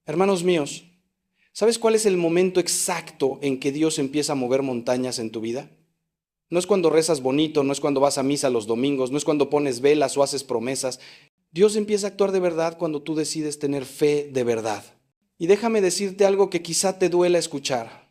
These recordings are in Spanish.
Hermanos míos, ¿sabes cuál es el momento exacto en que Dios empieza a mover montañas en tu vida? No es cuando rezas bonito, no es cuando vas a misa los domingos, no es cuando pones velas o haces promesas. Dios empieza a actuar de verdad cuando tú decides tener fe de verdad. Y déjame decirte algo que quizá te duela escuchar.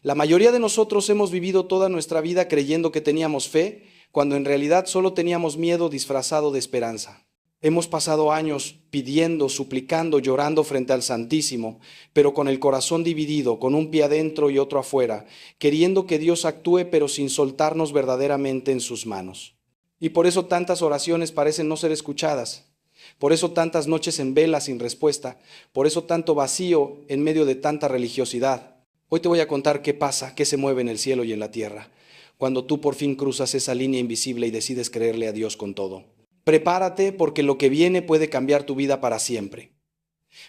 La mayoría de nosotros hemos vivido toda nuestra vida creyendo que teníamos fe, cuando en realidad solo teníamos miedo disfrazado de esperanza. Hemos pasado años pidiendo, suplicando, llorando frente al Santísimo, pero con el corazón dividido, con un pie adentro y otro afuera, queriendo que Dios actúe pero sin soltarnos verdaderamente en sus manos. Y por eso tantas oraciones parecen no ser escuchadas, por eso tantas noches en vela sin respuesta, por eso tanto vacío en medio de tanta religiosidad. Hoy te voy a contar qué pasa, qué se mueve en el cielo y en la tierra, cuando tú por fin cruzas esa línea invisible y decides creerle a Dios con todo. Prepárate porque lo que viene puede cambiar tu vida para siempre.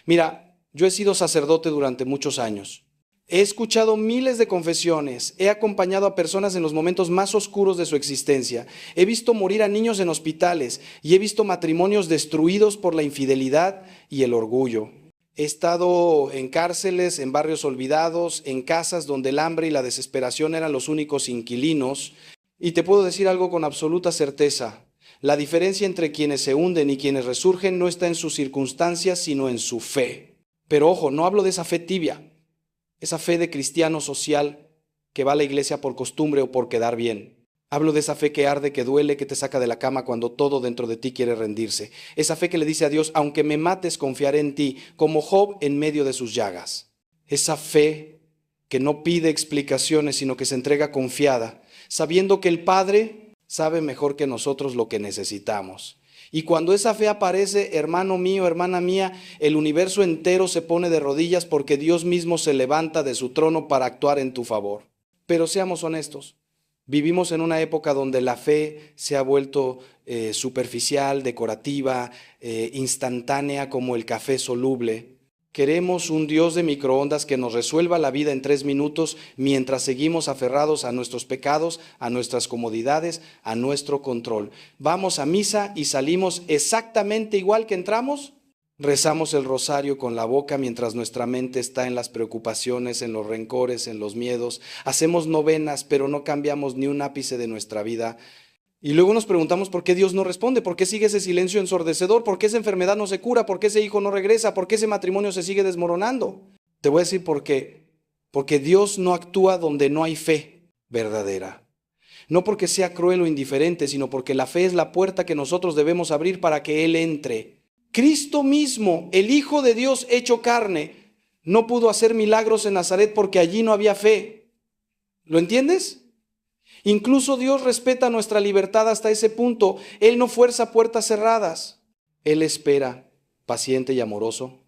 Mira, yo he sido sacerdote durante muchos años. He escuchado miles de confesiones, he acompañado a personas en los momentos más oscuros de su existencia, he visto morir a niños en hospitales y he visto matrimonios destruidos por la infidelidad y el orgullo. He estado en cárceles, en barrios olvidados, en casas donde el hambre y la desesperación eran los únicos inquilinos. Y te puedo decir algo con absoluta certeza. La diferencia entre quienes se hunden y quienes resurgen no está en sus circunstancias, sino en su fe. Pero ojo, no hablo de esa fe tibia, esa fe de cristiano social que va a la iglesia por costumbre o por quedar bien. Hablo de esa fe que arde, que duele, que te saca de la cama cuando todo dentro de ti quiere rendirse. Esa fe que le dice a Dios, aunque me mates, confiaré en ti, como Job en medio de sus llagas. Esa fe que no pide explicaciones, sino que se entrega confiada, sabiendo que el Padre sabe mejor que nosotros lo que necesitamos. Y cuando esa fe aparece, hermano mío, hermana mía, el universo entero se pone de rodillas porque Dios mismo se levanta de su trono para actuar en tu favor. Pero seamos honestos. Vivimos en una época donde la fe se ha vuelto superficial, decorativa, instantánea como el café soluble. Queremos un Dios de microondas que nos resuelva la vida en 3 minutos mientras seguimos aferrados a nuestros pecados, a nuestras comodidades, a nuestro control. Vamos a misa y salimos exactamente igual que entramos. Rezamos el rosario con la boca mientras nuestra mente está en las preocupaciones, en los rencores, en los miedos. Hacemos novenas, pero no cambiamos ni un ápice de nuestra vida. Y luego nos preguntamos por qué Dios no responde, por qué sigue ese silencio ensordecedor, por qué esa enfermedad no se cura, por qué ese hijo no regresa, por qué ese matrimonio se sigue desmoronando. Te voy a decir por qué. Porque Dios no actúa donde no hay fe verdadera. No porque sea cruel o indiferente, sino porque la fe es la puerta que nosotros debemos abrir para que Él entre. Cristo mismo, el Hijo de Dios hecho carne, no pudo hacer milagros en Nazaret porque allí no había fe. ¿Lo entiendes? Incluso Dios respeta nuestra libertad hasta ese punto. Él no fuerza puertas cerradas. Él espera, paciente y amoroso,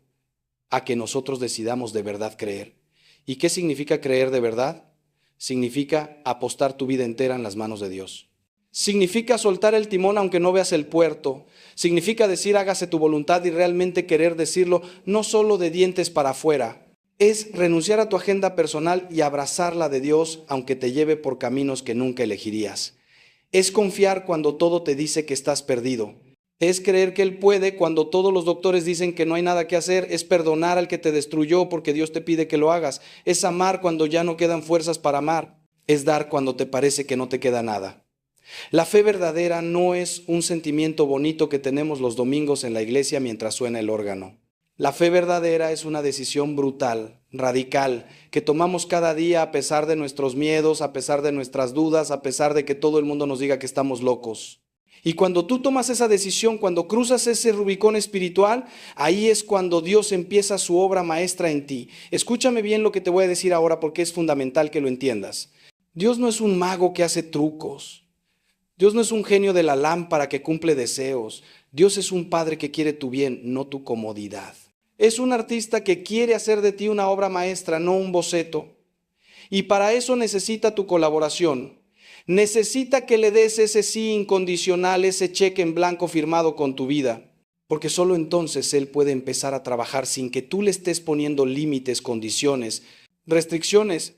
a que nosotros decidamos de verdad creer. ¿Y qué significa creer de verdad? Significa apostar tu vida entera en las manos de Dios. Significa soltar el timón aunque no veas el puerto. Significa decir hágase tu voluntad y realmente querer decirlo, no solo de dientes para afuera. Es renunciar a tu agenda personal y abrazar la de Dios aunque te lleve por caminos que nunca elegirías. Es confiar cuando todo te dice que estás perdido. Es creer que Él puede cuando todos los doctores dicen que no hay nada que hacer. Es perdonar al que te destruyó porque Dios te pide que lo hagas. Es amar cuando ya no quedan fuerzas para amar. Es dar cuando te parece que no te queda nada. La fe verdadera no es un sentimiento bonito que tenemos los domingos en la iglesia mientras suena el órgano. La fe verdadera es una decisión brutal, radical, que tomamos cada día a pesar de nuestros miedos, a pesar de nuestras dudas, a pesar de que todo el mundo nos diga que estamos locos. Y cuando tú tomas esa decisión, cuando cruzas ese Rubicón espiritual, ahí es cuando Dios empieza su obra maestra en ti. Escúchame bien lo que te voy a decir ahora porque es fundamental que lo entiendas. Dios no es un mago que hace trucos. Dios no es un genio de la lámpara que cumple deseos. Dios es un padre que quiere tu bien, no tu comodidad. Es un artista que quiere hacer de ti una obra maestra, no un boceto. Y para eso necesita tu colaboración. Necesita que le des ese sí incondicional, ese cheque en blanco firmado con tu vida. Porque solo entonces Él puede empezar a trabajar sin que tú le estés poniendo límites, condiciones, restricciones.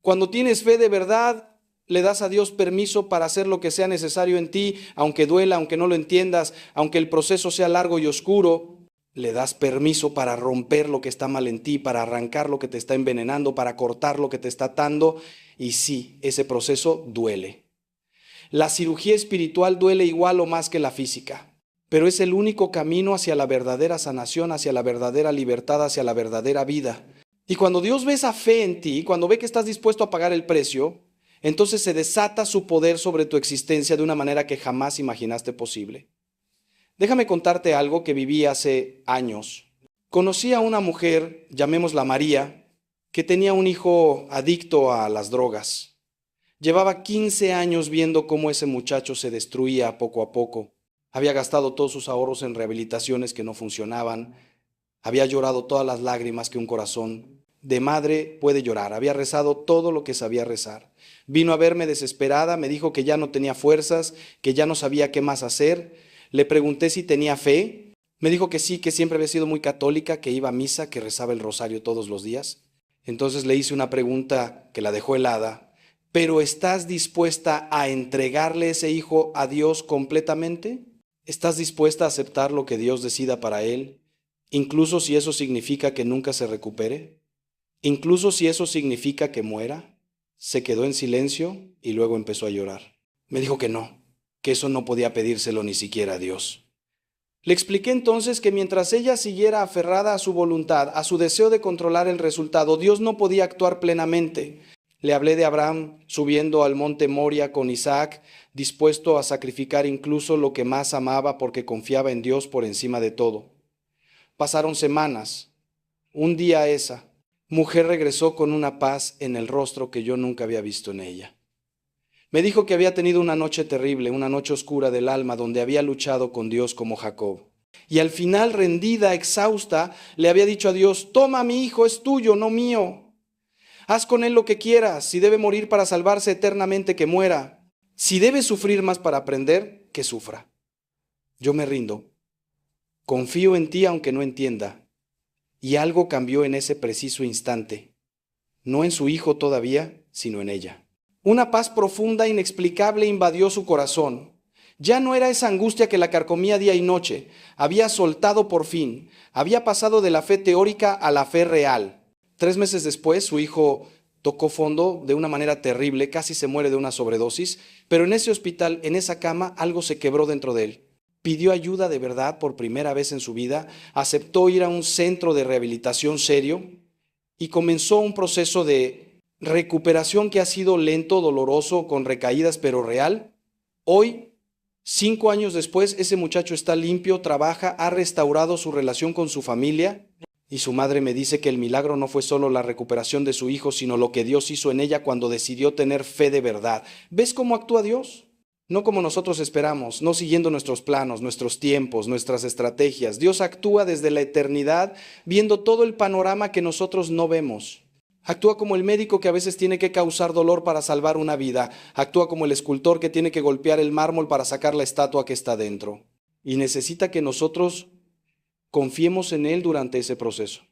Cuando tienes fe de verdad, le das a Dios permiso para hacer lo que sea necesario en ti, aunque duela, aunque no lo entiendas, aunque el proceso sea largo y oscuro. le das permiso para romper lo que está mal en ti, para arrancar lo que te está envenenando, para cortar lo que te está atando. Y sí, ese proceso duele. La cirugía espiritual duele igual o más que la física, pero es el único camino hacia la verdadera sanación, hacia la verdadera libertad, hacia la verdadera vida. Y cuando Dios ve esa fe en ti, cuando ve que estás dispuesto a pagar el precio, entonces se desata su poder sobre tu existencia de una manera que jamás imaginaste posible. Déjame contarte algo que viví hace años. Conocí a una mujer, llamémosla María, que tenía un hijo adicto a las drogas. Llevaba 15 años viendo cómo ese muchacho se destruía poco a poco. Había gastado todos sus ahorros en rehabilitaciones que no funcionaban. Había llorado todas las lágrimas que un corazón de madre puede llorar. Había rezado todo lo que sabía rezar. Vino a verme desesperada, me dijo que ya no tenía fuerzas, que ya no sabía qué más hacer. Le pregunté si tenía fe. Me dijo que sí, que siempre había sido muy católica, que iba a misa, que rezaba el rosario todos los días. Entonces le hice una pregunta que la dejó helada. ¿Pero estás dispuesta a entregarle ese hijo a Dios completamente? ¿Estás dispuesta a aceptar lo que Dios decida para él, incluso si eso significa que nunca se recupere? ¿Incluso si eso significa que muera? Se quedó en silencio y luego empezó a llorar. Me dijo que no, que eso no podía pedírselo ni siquiera a Dios. Le expliqué entonces que mientras ella siguiera aferrada a su voluntad, a su deseo de controlar el resultado, Dios no podía actuar plenamente. Le hablé de Abraham subiendo al monte Moria con Isaac, dispuesto a sacrificar incluso lo que más amaba porque confiaba en Dios por encima de todo. Pasaron semanas. Un día esa mujer regresó con una paz en el rostro que yo nunca había visto en ella. Me dijo que había tenido una noche terrible, una noche oscura del alma, donde había luchado con Dios como Jacob. Y al final, rendida, exhausta, le había dicho a Dios: toma mi hijo, es tuyo, no mío. Haz con él lo que quieras. Si debe morir para salvarse eternamente, que muera. Si debe sufrir más para aprender, que sufra. Yo me rindo. Confío en ti aunque no entienda. Y algo cambió en ese preciso instante. No en su hijo todavía, sino en ella. Una paz profunda, inexplicable, invadió su corazón. Ya no era esa angustia que la carcomía día y noche. Había soltado por fin. Había pasado de la fe teórica a la fe real. 3 meses después, su hijo tocó fondo de una manera terrible, casi se muere de una sobredosis, pero en ese hospital, en esa cama, algo se quebró dentro de él. Pidió ayuda de verdad por primera vez en su vida, aceptó ir a un centro de rehabilitación serio y comenzó un proceso de recuperación que ha sido lento, doloroso, con recaídas, pero real. Hoy, 5 años después, ese muchacho está limpio, trabaja, ha restaurado su relación con su familia. Y su madre me dice que el milagro no fue solo la recuperación de su hijo, sino lo que Dios hizo en ella cuando decidió tener fe de verdad. ¿Ves cómo actúa Dios? No como nosotros esperamos, no siguiendo nuestros planos, nuestros tiempos, nuestras estrategias. Dios actúa desde la eternidad, viendo todo el panorama que nosotros no vemos. Actúa como el médico que a veces tiene que causar dolor para salvar una vida. Actúa como el escultor que tiene que golpear el mármol para sacar la estatua que está dentro. Y necesita que nosotros confiemos en Él durante ese proceso.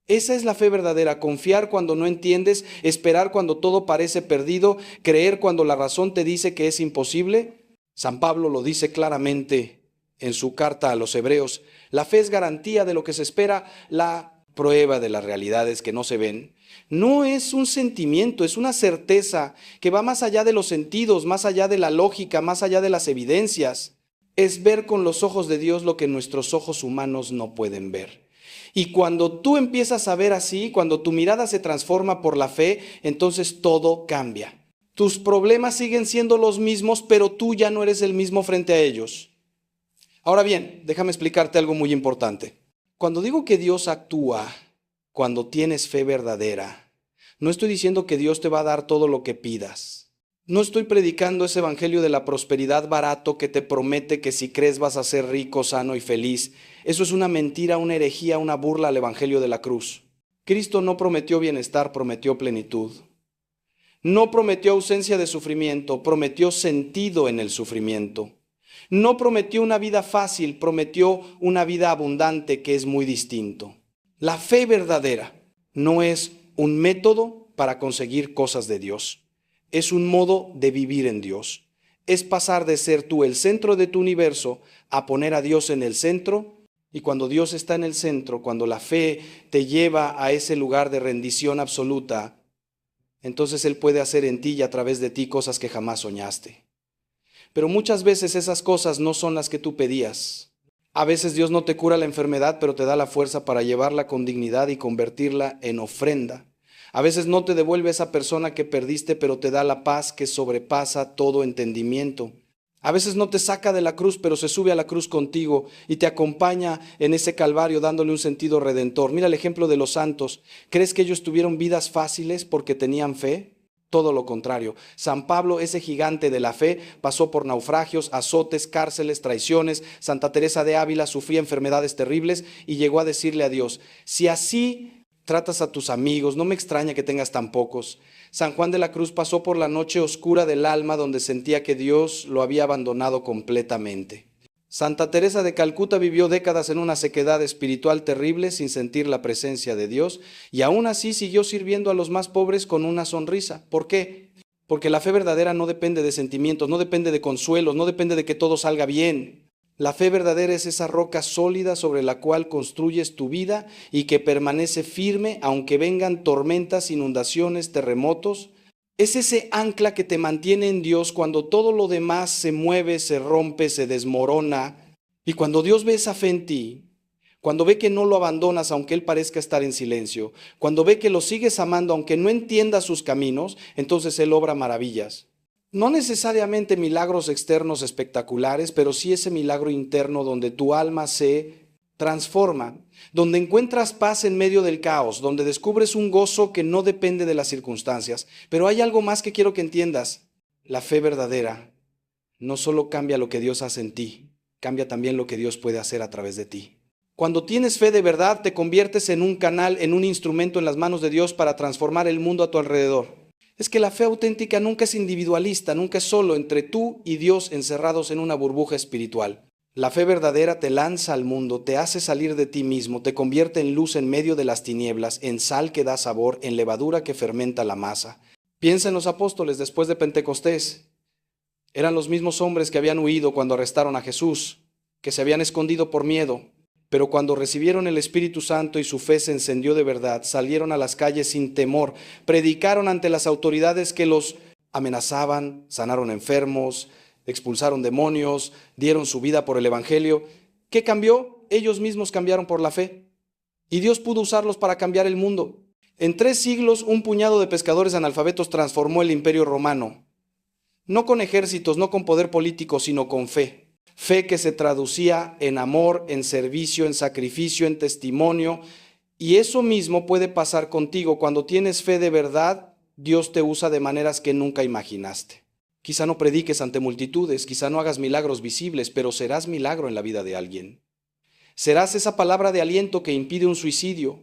Esa es la fe verdadera: confiar cuando no entiendes, esperar cuando todo parece perdido, creer cuando la razón te dice que es imposible. San Pablo lo dice claramente en su carta a los Hebreos: la fe es garantía de lo que se espera, la prueba de las realidades que no se ven. No es un sentimiento, es una certeza que va más allá de los sentidos, más allá de la lógica, más allá de las evidencias. Es ver con los ojos de Dios lo que nuestros ojos humanos no pueden ver. Y cuando tú empiezas a ver así, cuando tu mirada se transforma por la fe, entonces todo cambia. Tus problemas siguen siendo los mismos, pero tú ya no eres el mismo frente a ellos. Ahora bien, déjame explicarte algo muy importante. Cuando digo que Dios actúa cuando tienes fe verdadera, no estoy diciendo que Dios te va a dar todo lo que pidas. No estoy predicando ese evangelio de la prosperidad barato que te promete que si crees vas a ser rico, sano y feliz. Eso es una mentira, una herejía, una burla al evangelio de la cruz. Cristo no prometió bienestar, prometió plenitud. No prometió ausencia de sufrimiento, prometió sentido en el sufrimiento. No prometió una vida fácil, prometió una vida abundante, que es muy distinto. La fe verdadera no es un método para conseguir cosas de Dios. Es un modo de vivir en Dios. Es pasar de ser tú el centro de tu universo a poner a Dios en el centro Y cuando Dios está en el centro, cuando la fe te lleva a ese lugar de rendición absoluta, entonces Él puede hacer en ti y a través de ti cosas que jamás soñaste. Pero muchas veces esas cosas no son las que tú pedías. A veces Dios no te cura la enfermedad, pero te da la fuerza para llevarla con dignidad y convertirla en ofrenda. A veces no te devuelve esa persona que perdiste, pero te da la paz que sobrepasa todo entendimiento. A veces no te saca de la cruz, pero se sube a la cruz contigo y te acompaña en ese calvario dándole un sentido redentor. Mira el ejemplo de los santos. ¿Crees que ellos tuvieron vidas fáciles porque tenían fe? Todo lo contrario. San Pablo, ese gigante de la fe, pasó por naufragios, azotes, cárceles, traiciones. Santa Teresa de Ávila sufría enfermedades terribles y llegó a decirle a Dios: si así tratas a tus amigos, no me extraña que tengas tan pocos. San Juan de la Cruz pasó por la noche oscura del alma donde sentía que Dios lo había abandonado completamente. Santa Teresa de Calcuta vivió décadas en una sequedad espiritual terrible sin sentir la presencia de Dios y aún así siguió sirviendo a los más pobres con una sonrisa. ¿Por qué? Porque la fe verdadera no depende de sentimientos, no depende de consuelos, no depende de que todo salga bien. La fe verdadera es esa roca sólida sobre la cual construyes tu vida y que permanece firme aunque vengan tormentas, inundaciones, terremotos. Es ese ancla que te mantiene en Dios cuando todo lo demás se mueve, se rompe, se desmorona. Y cuando Dios ve esa fe en ti, cuando ve que no lo abandonas aunque Él parezca estar en silencio, cuando ve que lo sigues amando aunque no entiendas sus caminos, entonces Él obra maravillas. No necesariamente milagros externos espectaculares, pero sí ese milagro interno donde tu alma se transforma, donde encuentras paz en medio del caos, donde descubres un gozo que no depende de las circunstancias. Pero hay algo más que quiero que entiendas. La fe verdadera no solo cambia lo que Dios hace en ti, cambia también lo que Dios puede hacer a través de ti. Cuando tienes fe de verdad, te conviertes en un canal, en un instrumento en las manos de Dios para transformar el mundo a tu alrededor. Es que la fe auténtica nunca es individualista, nunca es solo entre tú y Dios encerrados en una burbuja espiritual. La fe verdadera te lanza al mundo, te hace salir de ti mismo, te convierte en luz en medio de las tinieblas, en sal que da sabor, en levadura que fermenta la masa. Piensa en los apóstoles después de Pentecostés. Eran los mismos hombres que habían huido cuando arrestaron a Jesús, que se habían escondido por miedo. Pero cuando recibieron el Espíritu Santo y su fe se encendió de verdad, salieron a las calles sin temor, predicaron ante las autoridades que los amenazaban, sanaron enfermos, expulsaron demonios, dieron su vida por el Evangelio. ¿Qué cambió? Ellos mismos cambiaron por la fe. Y Dios pudo usarlos para cambiar el mundo. En 3 siglos, un puñado de pescadores analfabetos transformó el Imperio Romano. No con ejércitos, no con poder político, sino con fe. Fe que se traducía en amor, en servicio, en sacrificio, en testimonio. Y eso mismo puede pasar contigo. Cuando tienes fe de verdad, Dios te usa de maneras que nunca imaginaste. Quizá no prediques ante multitudes, quizá no hagas milagros visibles, pero serás milagro en la vida de alguien. Serás esa palabra de aliento que impide un suicidio.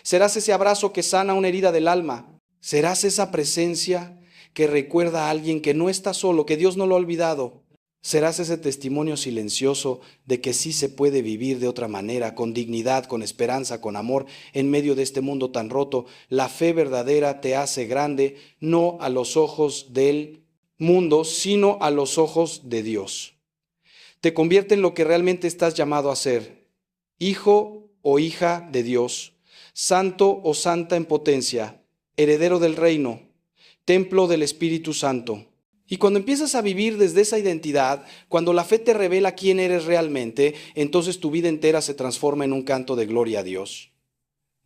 Serás ese abrazo que sana una herida del alma. Serás esa presencia que recuerda a alguien que no está solo, que Dios no lo ha olvidado. Serás ese testimonio silencioso de que sí se puede vivir de otra manera, con dignidad, con esperanza, con amor, en medio de este mundo tan roto. La fe verdadera te hace grande, no a los ojos del mundo, sino a los ojos de Dios. Te convierte en lo que realmente estás llamado a ser, hijo o hija de Dios, santo o santa en potencia, heredero del reino, templo del Espíritu Santo. Y cuando empiezas a vivir desde esa identidad, cuando la fe te revela quién eres realmente, entonces tu vida entera se transforma en un canto de gloria a Dios.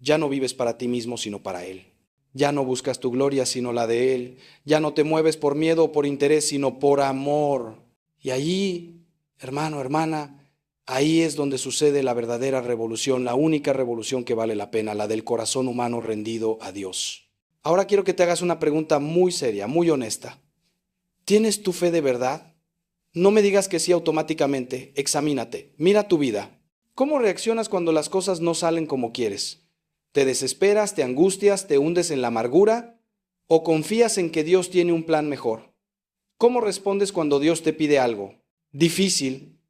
Ya no vives para ti mismo, sino para Él. Ya no buscas tu gloria, sino la de Él. Ya no te mueves por miedo o por interés, sino por amor. Y allí, hermano, hermana, ahí es donde sucede la verdadera revolución, la única revolución que vale la pena, la del corazón humano rendido a Dios. Ahora quiero que te hagas una pregunta muy seria, muy honesta. ¿Tienes tu fe de verdad? No me digas que sí automáticamente, examínate, mira tu vida. ¿Cómo reaccionas cuando las cosas no salen como quieres? ¿Te desesperas, te angustias, te hundes en la amargura? ¿O confías en que Dios tiene un plan mejor? ¿Cómo respondes cuando Dios te pide algo? Difícil.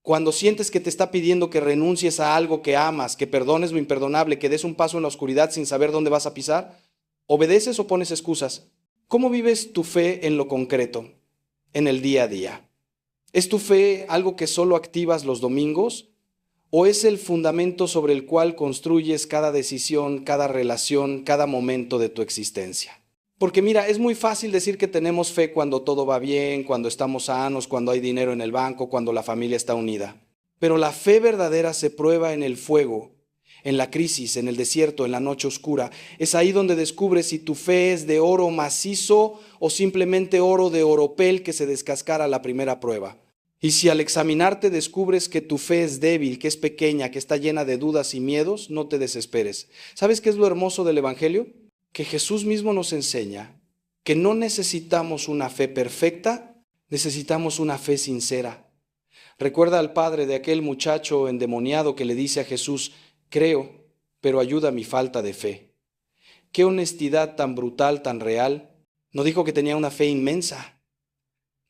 Cuando sientes que te está pidiendo que renuncies a algo que amas, que perdones lo imperdonable, que des un paso en la oscuridad sin saber dónde vas a pisar. ¿Obedeces o pones excusas? ¿Cómo vives tu fe en lo concreto, en el día a día? ¿Es tu fe algo que solo activas los domingos? ¿O es el fundamento sobre el cual construyes cada decisión, cada relación, cada momento de tu existencia? Porque mira, es muy fácil decir que tenemos fe cuando todo va bien, cuando estamos sanos, cuando hay dinero en el banco, cuando la familia está unida. Pero la fe verdadera se prueba en el fuego, en la crisis, en el desierto, en la noche oscura. Es ahí donde descubres si tu fe es de oro macizo o simplemente oro de oropel que se descascara a la primera prueba. Y si al examinarte descubres que tu fe es débil, que es pequeña, que está llena de dudas y miedos, no te desesperes. ¿Sabes qué es lo hermoso del Evangelio? Que Jesús mismo nos enseña que no necesitamos una fe perfecta, necesitamos una fe sincera. Recuerda al padre de aquel muchacho endemoniado que le dice a Jesús: creo, pero ayuda a mi falta de fe. Qué honestidad tan brutal, tan real. No dijo que tenía una fe inmensa.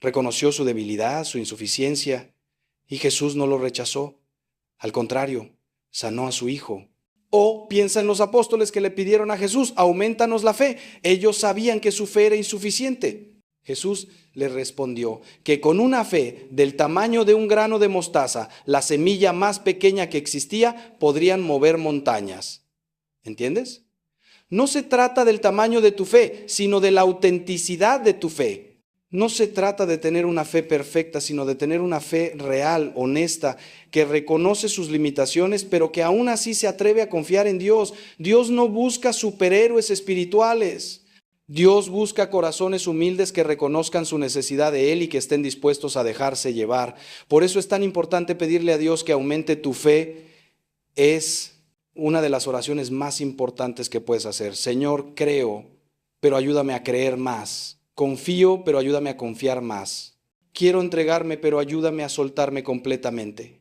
Reconoció su debilidad, su insuficiencia, y Jesús no lo rechazó. Al contrario, sanó a su hijo. O piensa en los apóstoles que le pidieron a Jesús: aumentanos la fe. Ellos sabían que su fe era insuficiente. Jesús les respondió que con una fe del tamaño de un grano de mostaza, la semilla más pequeña que existía, podrían mover montañas. ¿Entiendes? No se trata del tamaño de tu fe, sino de la autenticidad de tu fe. No se trata de tener una fe perfecta, sino de tener una fe real, honesta, que reconoce sus limitaciones, pero que aún así se atreve a confiar en Dios. Dios no busca superhéroes espirituales. Dios busca corazones humildes que reconozcan su necesidad de Él y que estén dispuestos a dejarse llevar. Por eso es tan importante pedirle a Dios que aumente tu fe. Es una de las oraciones más importantes que puedes hacer. Señor, creo, pero ayúdame a creer más. Confío, pero ayúdame a confiar más. Quiero entregarme, pero ayúdame a soltarme completamente.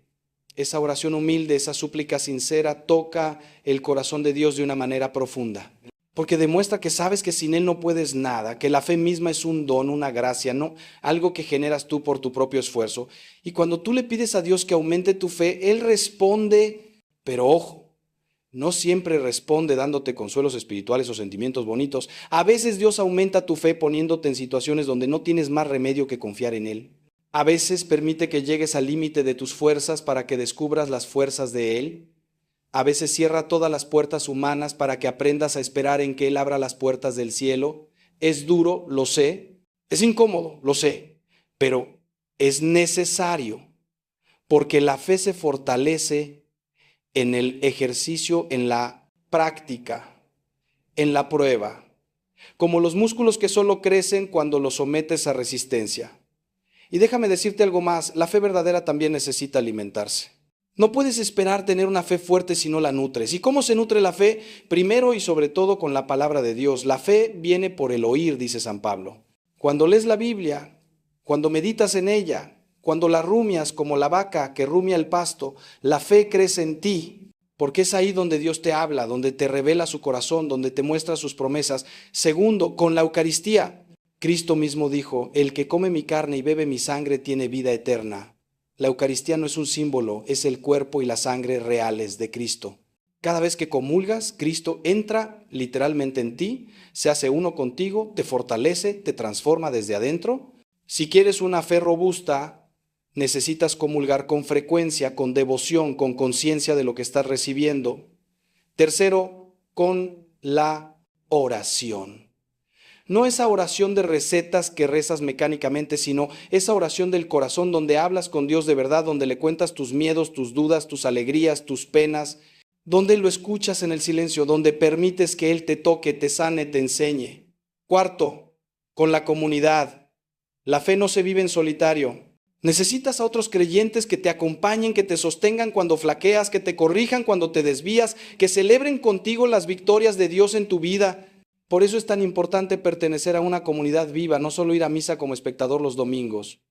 Esa oración humilde, esa súplica sincera toca el corazón de Dios de una manera profunda. Porque demuestra que sabes que sin Él no puedes nada, que la fe misma es un don, una gracia, no algo que generas tú por tu propio esfuerzo. Y cuando tú le pides a Dios que aumente tu fe, Él responde, pero ojo, no siempre responde dándote consuelos espirituales o sentimientos bonitos. A veces Dios aumenta tu fe poniéndote en situaciones donde no tienes más remedio que confiar en Él. A veces permite que llegues al límite de tus fuerzas para que descubras las fuerzas de Él. A veces cierra todas las puertas humanas para que aprendas a esperar en que Él abra las puertas del cielo. Es duro, lo sé. Es incómodo, lo sé. Pero es necesario, porque la fe se fortalece en el ejercicio, en la práctica, en la prueba, como los músculos que solo crecen cuando los sometes a resistencia. Y déjame decirte algo más, la fe verdadera también necesita alimentarse. No puedes esperar tener una fe fuerte si no la nutres. ¿Y cómo se nutre la fe? Primero y sobre todo con la palabra de Dios. La fe viene por el oír, dice San Pablo. Cuando lees la Biblia, cuando meditas en ella, cuando la rumias como la vaca que rumia el pasto, la fe crece en ti, porque es ahí donde Dios te habla, donde te revela su corazón, donde te muestra sus promesas. Segundo, con la Eucaristía. Cristo mismo dijo: el que come mi carne y bebe mi sangre tiene vida eterna. La Eucaristía no es un símbolo, es el cuerpo y la sangre reales de Cristo. Cada vez que comulgas, Cristo entra literalmente en ti, se hace uno contigo, te fortalece, te transforma desde adentro. Si quieres una fe robusta, necesitas comulgar con frecuencia, con devoción, con conciencia de lo que estás recibiendo. Tercero, con la oración. No esa oración de recetas que rezas mecánicamente, sino esa oración del corazón donde hablas con Dios de verdad, donde le cuentas tus miedos, tus dudas, tus alegrías, tus penas, donde lo escuchas en el silencio, donde permites que Él te toque, te sane, te enseñe. Cuarto, con la comunidad. La fe no se vive en solitario. Necesitas a otros creyentes que te acompañen, que te sostengan cuando flaqueas, que te corrijan cuando te desvías, que celebren contigo las victorias de Dios en tu vida. Por eso es tan importante pertenecer a una comunidad viva, no solo ir a misa como espectador los domingos.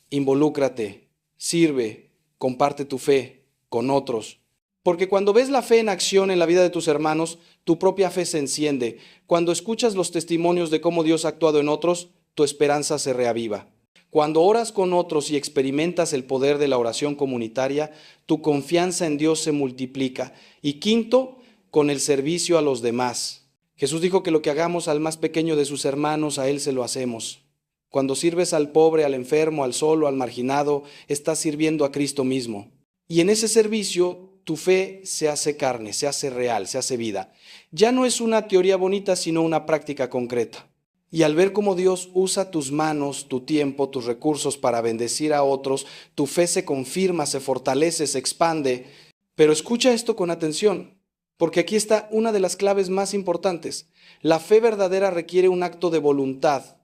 Involúcrate, sirve, comparte tu fe con otros. Porque cuando ves la fe en acción en la vida de tus hermanos, tu propia fe se enciende. Cuando escuchas los testimonios de cómo Dios ha actuado en otros, tu esperanza se reaviva. Cuando oras con otros y experimentas el poder de la oración comunitaria, tu confianza en Dios se multiplica. Y quinto, con el servicio a los demás. Jesús dijo que lo que hagamos al más pequeño de sus hermanos, a Él se lo hacemos. Cuando sirves al pobre, al enfermo, al solo, al marginado, estás sirviendo a Cristo mismo. Y en ese servicio tu fe se hace carne, se hace real, se hace vida. Ya no es una teoría bonita, sino una práctica concreta. Y al ver cómo Dios usa tus manos, tu tiempo, tus recursos para bendecir a otros, tu fe se confirma, se fortalece, se expande. Pero escucha esto con atención, porque aquí está una de las claves más importantes. La fe verdadera requiere un acto de voluntad,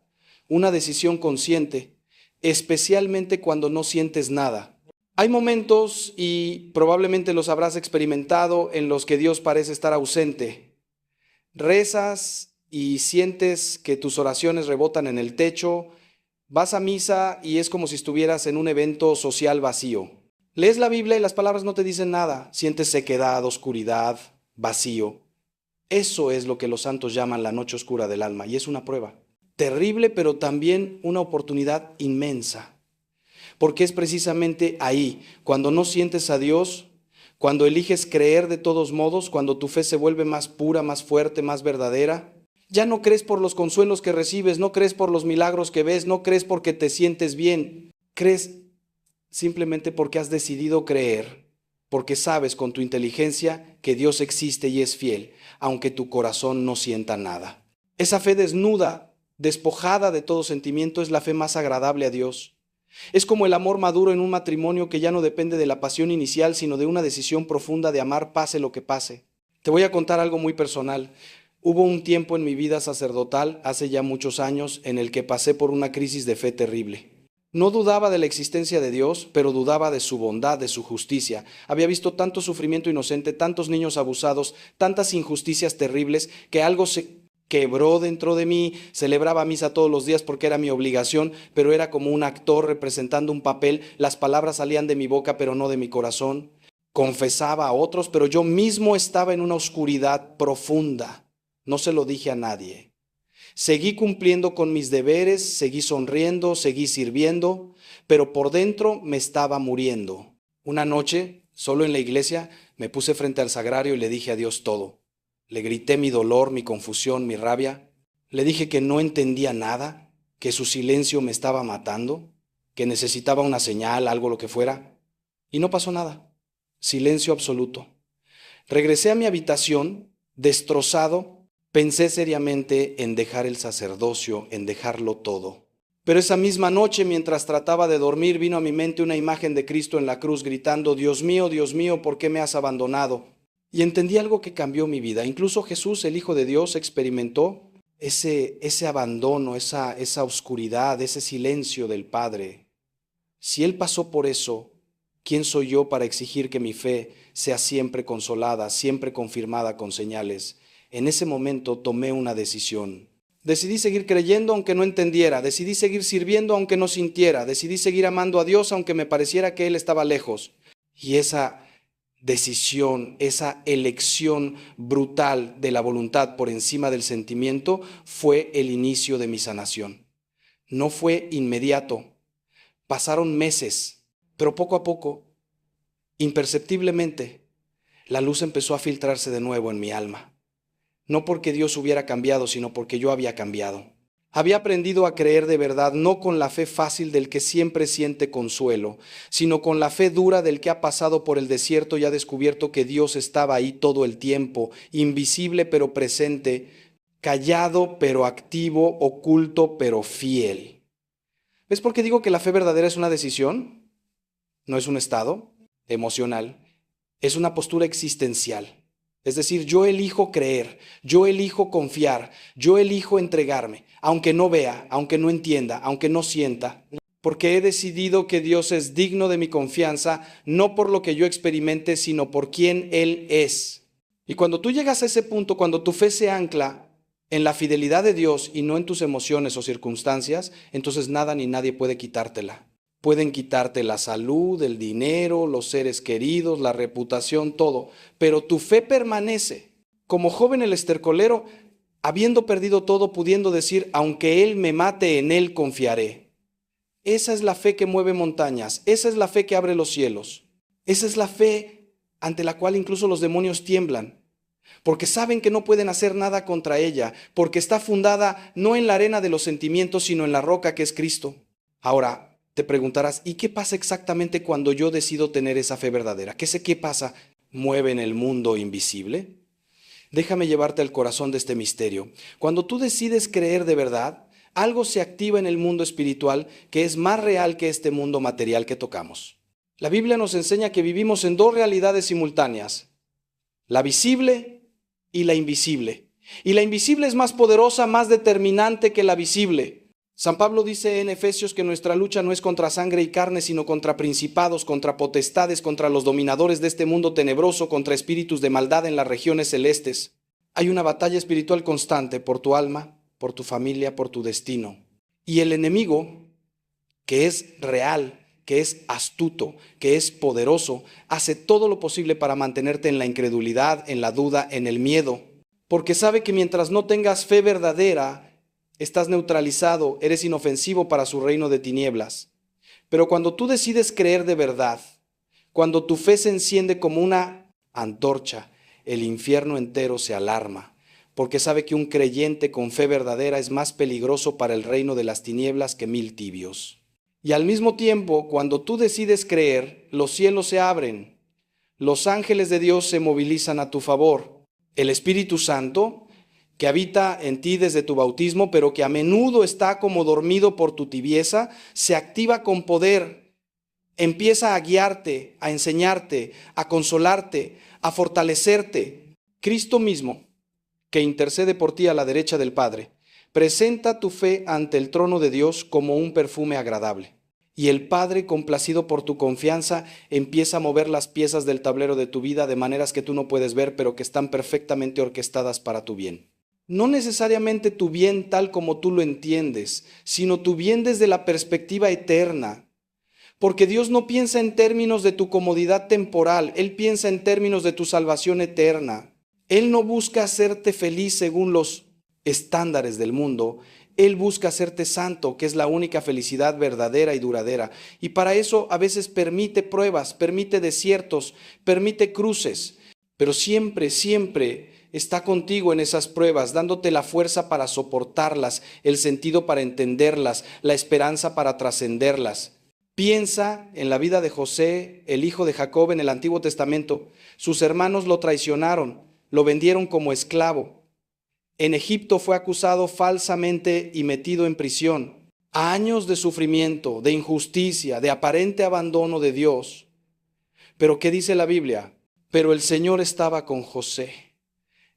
una decisión consciente, especialmente cuando no sientes nada. Hay momentos, y probablemente los habrás experimentado, en los que Dios parece estar ausente. Rezas y sientes que tus oraciones rebotan en el techo, vas a misa y es como si estuvieras en un evento social vacío. Lees la Biblia y las palabras no te dicen nada, sientes sequedad, oscuridad, vacío. Eso es lo que los santos llaman la noche oscura del alma, y es una prueba terrible, pero también una oportunidad inmensa. Porque es precisamente ahí, cuando no sientes a Dios, cuando eliges creer de todos modos, cuando tu fe se vuelve más pura, más fuerte, más verdadera. Ya no crees por los consuelos que recibes, no crees por los milagros que ves, no crees porque te sientes bien. Crees simplemente porque has decidido creer, porque sabes con tu inteligencia que Dios existe y es fiel, aunque tu corazón no sienta nada. Esa fe desnuda, despojada de todo sentimiento, es la fe más agradable a Dios. Es como el amor maduro en un matrimonio que ya no depende de la pasión inicial, sino de una decisión profunda de amar pase lo que pase. Te voy a contar algo muy personal. Hubo un tiempo en mi vida sacerdotal, hace ya muchos años, en el que pasé por una crisis de fe terrible. No dudaba de la existencia de Dios, pero dudaba de su bondad, de su justicia. Había visto tanto sufrimiento inocente, tantos niños abusados, tantas injusticias terribles, que algo se quebró dentro de mí. Celebraba misa todos los días porque era mi obligación, pero era como un actor representando un papel. Las palabras salían de mi boca, pero no de mi corazón. Confesaba a otros, pero yo mismo estaba en una oscuridad profunda. No se lo dije a nadie. Seguí cumpliendo con mis deberes, seguí sonriendo, seguí sirviendo, pero por dentro me estaba muriendo. Una noche, solo en la iglesia, me puse frente al sagrario y le dije a Dios todo. Le grité mi dolor, mi confusión, mi rabia. Le dije que no entendía nada, que su silencio me estaba matando, que necesitaba una señal, algo lo que fuera. Y no pasó nada. Silencio absoluto. Regresé a mi habitación, destrozado. Pensé seriamente en dejar el sacerdocio, en dejarlo todo. Pero esa misma noche, mientras trataba de dormir, vino a mi mente una imagen de Cristo en la cruz gritando, Dios mío, ¿por qué me has abandonado? Y entendí algo que cambió mi vida. Incluso Jesús, el Hijo de Dios, experimentó ese abandono, esa oscuridad, ese silencio del Padre. Si Él pasó por eso, ¿quién soy yo para exigir que mi fe sea siempre consolada, siempre confirmada con señales? En ese momento tomé una decisión. Decidí seguir creyendo aunque no entendiera, decidí seguir sirviendo aunque no sintiera, decidí seguir amando a Dios aunque me pareciera que Él estaba lejos. Y esa decisión, esa elección brutal de la voluntad por encima del sentimiento fue el inicio de mi sanación. No fue inmediato, pasaron meses, pero poco a poco, imperceptiblemente, la luz empezó a filtrarse de nuevo en mi alma. No porque Dios hubiera cambiado, sino porque yo había cambiado. Había aprendido a creer de verdad, no con la fe fácil del que siempre siente consuelo, sino con la fe dura del que ha pasado por el desierto y ha descubierto que Dios estaba ahí todo el tiempo, invisible pero presente, callado pero activo, oculto pero fiel. ¿Ves por qué digo que la fe verdadera es una decisión? No es un estado emocional, es una postura existencial. Es decir, yo elijo creer, yo elijo confiar, yo elijo entregarme, aunque no vea, aunque no entienda, aunque no sienta, porque he decidido que Dios es digno de mi confianza, no por lo que yo experimente, sino por quien Él es. Y cuando tú llegas a ese punto, cuando tu fe se ancla en la fidelidad de Dios y no en tus emociones o circunstancias, entonces nada ni nadie puede quitártela. Pueden quitarte la salud, el dinero, los seres queridos, la reputación, todo. Pero tu fe permanece. Como joven el estercolero, habiendo perdido todo, pudiendo decir, aunque Él me mate, en Él confiaré. Esa es la fe que mueve montañas. Esa es la fe que abre los cielos. Esa es la fe ante la cual incluso los demonios tiemblan. Porque saben que no pueden hacer nada contra ella. Porque está fundada no en la arena de los sentimientos, sino en la roca que es Cristo. Ahora, te preguntarás, ¿y qué pasa exactamente cuando yo decido tener esa fe verdadera? ¿Qué sé qué pasa? ¿Mueve en el mundo invisible? Déjame llevarte al corazón de este misterio. Cuando tú decides creer de verdad, algo se activa en el mundo espiritual que es más real que este mundo material que tocamos. La Biblia nos enseña que vivimos en dos realidades simultáneas, la visible y la invisible. Y la invisible es más poderosa, más determinante que la visible. San Pablo dice en Efesios que nuestra lucha no es contra sangre y carne, sino contra principados, contra potestades, contra los dominadores de este mundo tenebroso, contra espíritus de maldad en las regiones celestes. Hay una batalla espiritual constante por tu alma, por tu familia, por tu destino. Y el enemigo, que es real, que es astuto, que es poderoso, hace todo lo posible para mantenerte en la incredulidad, en la duda, en el miedo, porque sabe que mientras no tengas fe verdadera, estás neutralizado, eres inofensivo para su reino de tinieblas. Pero cuando tú decides creer de verdad, cuando tu fe se enciende como una antorcha, el infierno entero se alarma, porque sabe que un creyente con fe verdadera es más peligroso para el reino de las tinieblas que 1000 tibios. Y al mismo tiempo, cuando tú decides creer, los cielos se abren, los ángeles de Dios se movilizan a tu favor. El Espíritu Santo, que habita en ti desde tu bautismo, pero que a menudo está como dormido por tu tibieza, se activa con poder, empieza a guiarte, a enseñarte, a consolarte, a fortalecerte. Cristo mismo, que intercede por ti a la derecha del Padre, presenta tu fe ante el trono de Dios como un perfume agradable. Y el Padre, complacido por tu confianza, empieza a mover las piezas del tablero de tu vida de maneras que tú no puedes ver, pero que están perfectamente orquestadas para tu bien. No necesariamente tu bien tal como tú lo entiendes, sino tu bien desde la perspectiva eterna. Porque Dios no piensa en términos de tu comodidad temporal, Él piensa en términos de tu salvación eterna. Él no busca hacerte feliz según los estándares del mundo, Él busca hacerte santo, que es la única felicidad verdadera y duradera. Y para eso a veces permite pruebas, permite desiertos, permite cruces, pero siempre, siempre está contigo en esas pruebas, dándote la fuerza para soportarlas, el sentido para entenderlas, la esperanza para trascenderlas. Piensa en la vida de José, el hijo de Jacob en el Antiguo Testamento. Sus hermanos lo traicionaron, lo vendieron como esclavo. En Egipto fue acusado falsamente y metido en prisión. Años de sufrimiento, de injusticia, de aparente abandono de Dios. Pero ¿qué dice la Biblia? Pero el Señor estaba con José.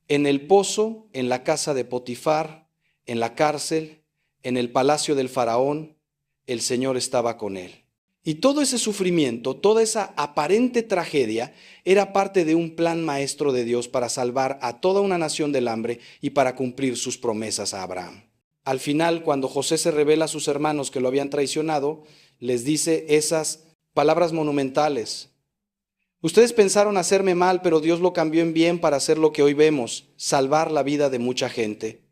En el pozo, en la casa de Potifar, en la cárcel, en el palacio del faraón, el Señor estaba con él. Y todo ese sufrimiento, toda esa aparente tragedia, era parte de un plan maestro de Dios para salvar a toda una nación del hambre y para cumplir sus promesas a Abraham. Al final, cuando José se revela a sus hermanos que lo habían traicionado, les dice esas palabras monumentales. Ustedes pensaron hacerme mal, pero Dios lo cambió en bien para hacer lo que hoy vemos, salvar la vida de mucha gente.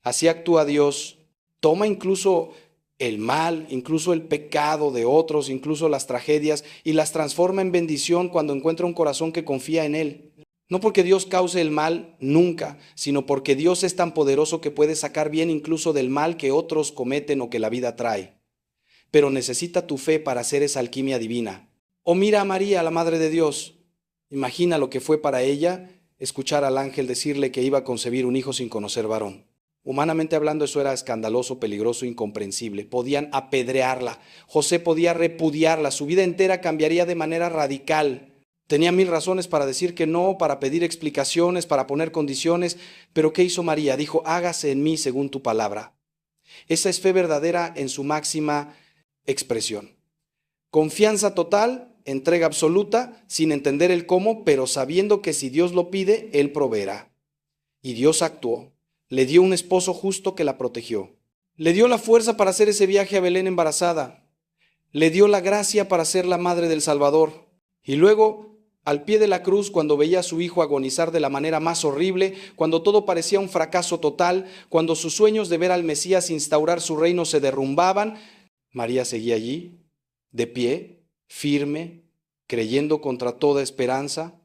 Así actúa Dios. Toma incluso el mal, incluso el pecado de otros, incluso las tragedias, y las transforma en bendición cuando encuentra un corazón que confía en Él. No porque Dios cause el mal nunca, sino porque Dios es tan poderoso que puede sacar bien incluso del mal que otros cometen o que la vida trae. Pero necesita tu fe para hacer esa alquimia divina. O mira a María, la Madre de Dios. Imagina lo que fue para ella escuchar al ángel decirle que iba a concebir un hijo sin conocer varón. Humanamente hablando, eso era escandaloso, peligroso, incomprensible. Podían apedrearla. José podía repudiarla. Su vida entera cambiaría de manera radical. Tenía 1000 razones para decir que no, para pedir explicaciones, para poner condiciones. Pero ¿qué hizo María? Dijo, hágase en mí según tu palabra. Esa es fe verdadera en su máxima expresión. Confianza total, entrega absoluta, sin entender el cómo, pero sabiendo que si Dios lo pide, Él proveerá. Y Dios actuó. Le dio un esposo justo que la protegió. Le dio la fuerza para hacer ese viaje a Belén embarazada. Le dio la gracia para ser la madre del Salvador. Y luego, al pie de la cruz, cuando veía a su hijo agonizar de la manera más horrible, cuando todo parecía un fracaso total, cuando sus sueños de ver al Mesías instaurar su reino se derrumbaban, María seguía allí, de pie, firme, creyendo contra toda esperanza,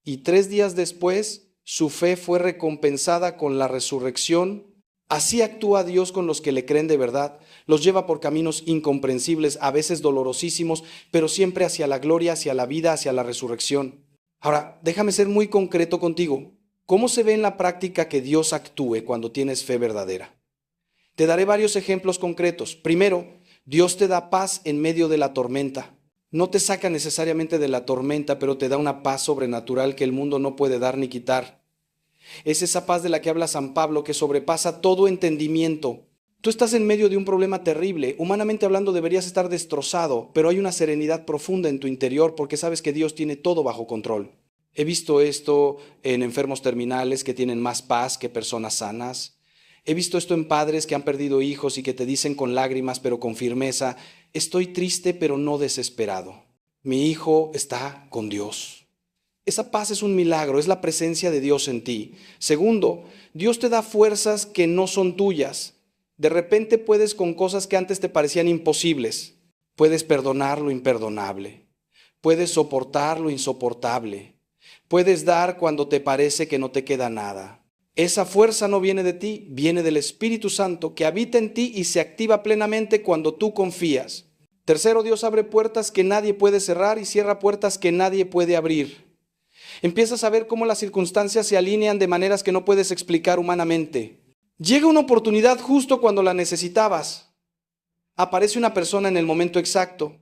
y 3 días después su fe fue recompensada con la resurrección. Así actúa Dios con los que le creen de verdad. Los lleva por caminos incomprensibles, a veces dolorosísimos, pero siempre hacia la gloria, hacia la vida, hacia la resurrección. Ahora, déjame ser muy concreto contigo. ¿Cómo se ve en la práctica que Dios actúe cuando tienes fe verdadera? Te daré varios ejemplos concretos. Primero, Dios te da paz en medio de la tormenta. No te saca necesariamente de la tormenta, pero te da una paz sobrenatural que el mundo no puede dar ni quitar. Es esa paz de la que habla San Pablo, que sobrepasa todo entendimiento. Tú estás en medio de un problema terrible. Humanamente hablando deberías estar destrozado, pero hay una serenidad profunda en tu interior porque sabes que Dios tiene todo bajo control. He visto esto en enfermos terminales que tienen más paz que personas sanas. He visto esto en padres que han perdido hijos y que te dicen con lágrimas pero con firmeza: estoy triste pero no desesperado. Mi hijo está con Dios. Esa paz es un milagro, es la presencia de Dios en ti. Segundo, Dios te da fuerzas que no son tuyas. De repente puedes con cosas que antes te parecían imposibles. Puedes perdonar lo imperdonable. Puedes soportar lo insoportable. Puedes dar cuando te parece que no te queda nada. Esa fuerza no viene de ti, viene del Espíritu Santo que habita en ti y se activa plenamente cuando tú confías. Tercero, Dios abre puertas que nadie puede cerrar y cierra puertas que nadie puede abrir. Empiezas a ver cómo las circunstancias se alinean de maneras que no puedes explicar humanamente. Llega una oportunidad justo cuando la necesitabas. Aparece una persona en el momento exacto.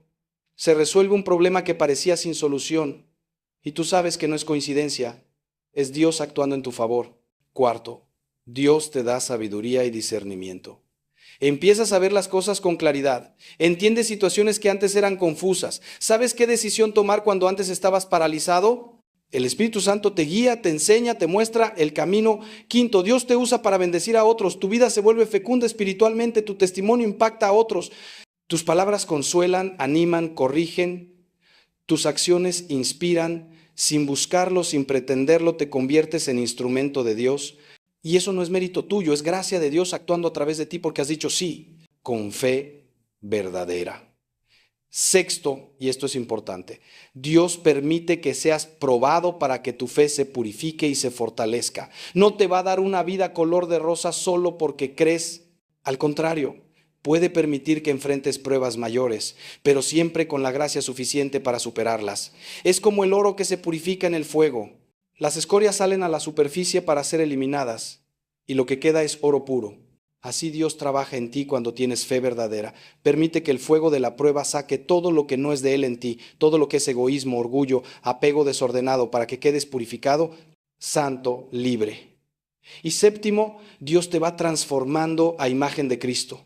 Se resuelve un problema que parecía sin solución. Y tú sabes que no es coincidencia, es Dios actuando en tu favor. Cuarto, Dios te da sabiduría y discernimiento. Empiezas a ver las cosas con claridad. Entiendes situaciones que antes eran confusas. ¿Sabes qué decisión tomar cuando antes estabas paralizado? El Espíritu Santo te guía, te enseña, te muestra el camino. Quinto, Dios te usa para bendecir a otros. Tu vida se vuelve fecunda espiritualmente, tu testimonio impacta a otros. Tus palabras consuelan, animan, corrigen. Tus acciones inspiran. Sin buscarlo, sin pretenderlo, te conviertes en instrumento de Dios. Y eso no es mérito tuyo, es gracia de Dios actuando a través de ti porque has dicho sí, con fe verdadera. Sexto, y esto es importante, Dios permite que seas probado para que tu fe se purifique y se fortalezca. No te va a dar una vida color de rosa solo porque crees. Al contrario, puede permitir que enfrentes pruebas mayores, pero siempre con la gracia suficiente para superarlas. Es como el oro que se purifica en el fuego. Las escorias salen a la superficie para ser eliminadas, y lo que queda es oro puro. Así Dios trabaja en ti cuando tienes fe verdadera. Permite que el fuego de la prueba saque todo lo que no es de Él en ti, todo lo que es egoísmo, orgullo, apego desordenado, para que quedes purificado, santo, libre. Y séptimo, Dios te va transformando a imagen de Cristo.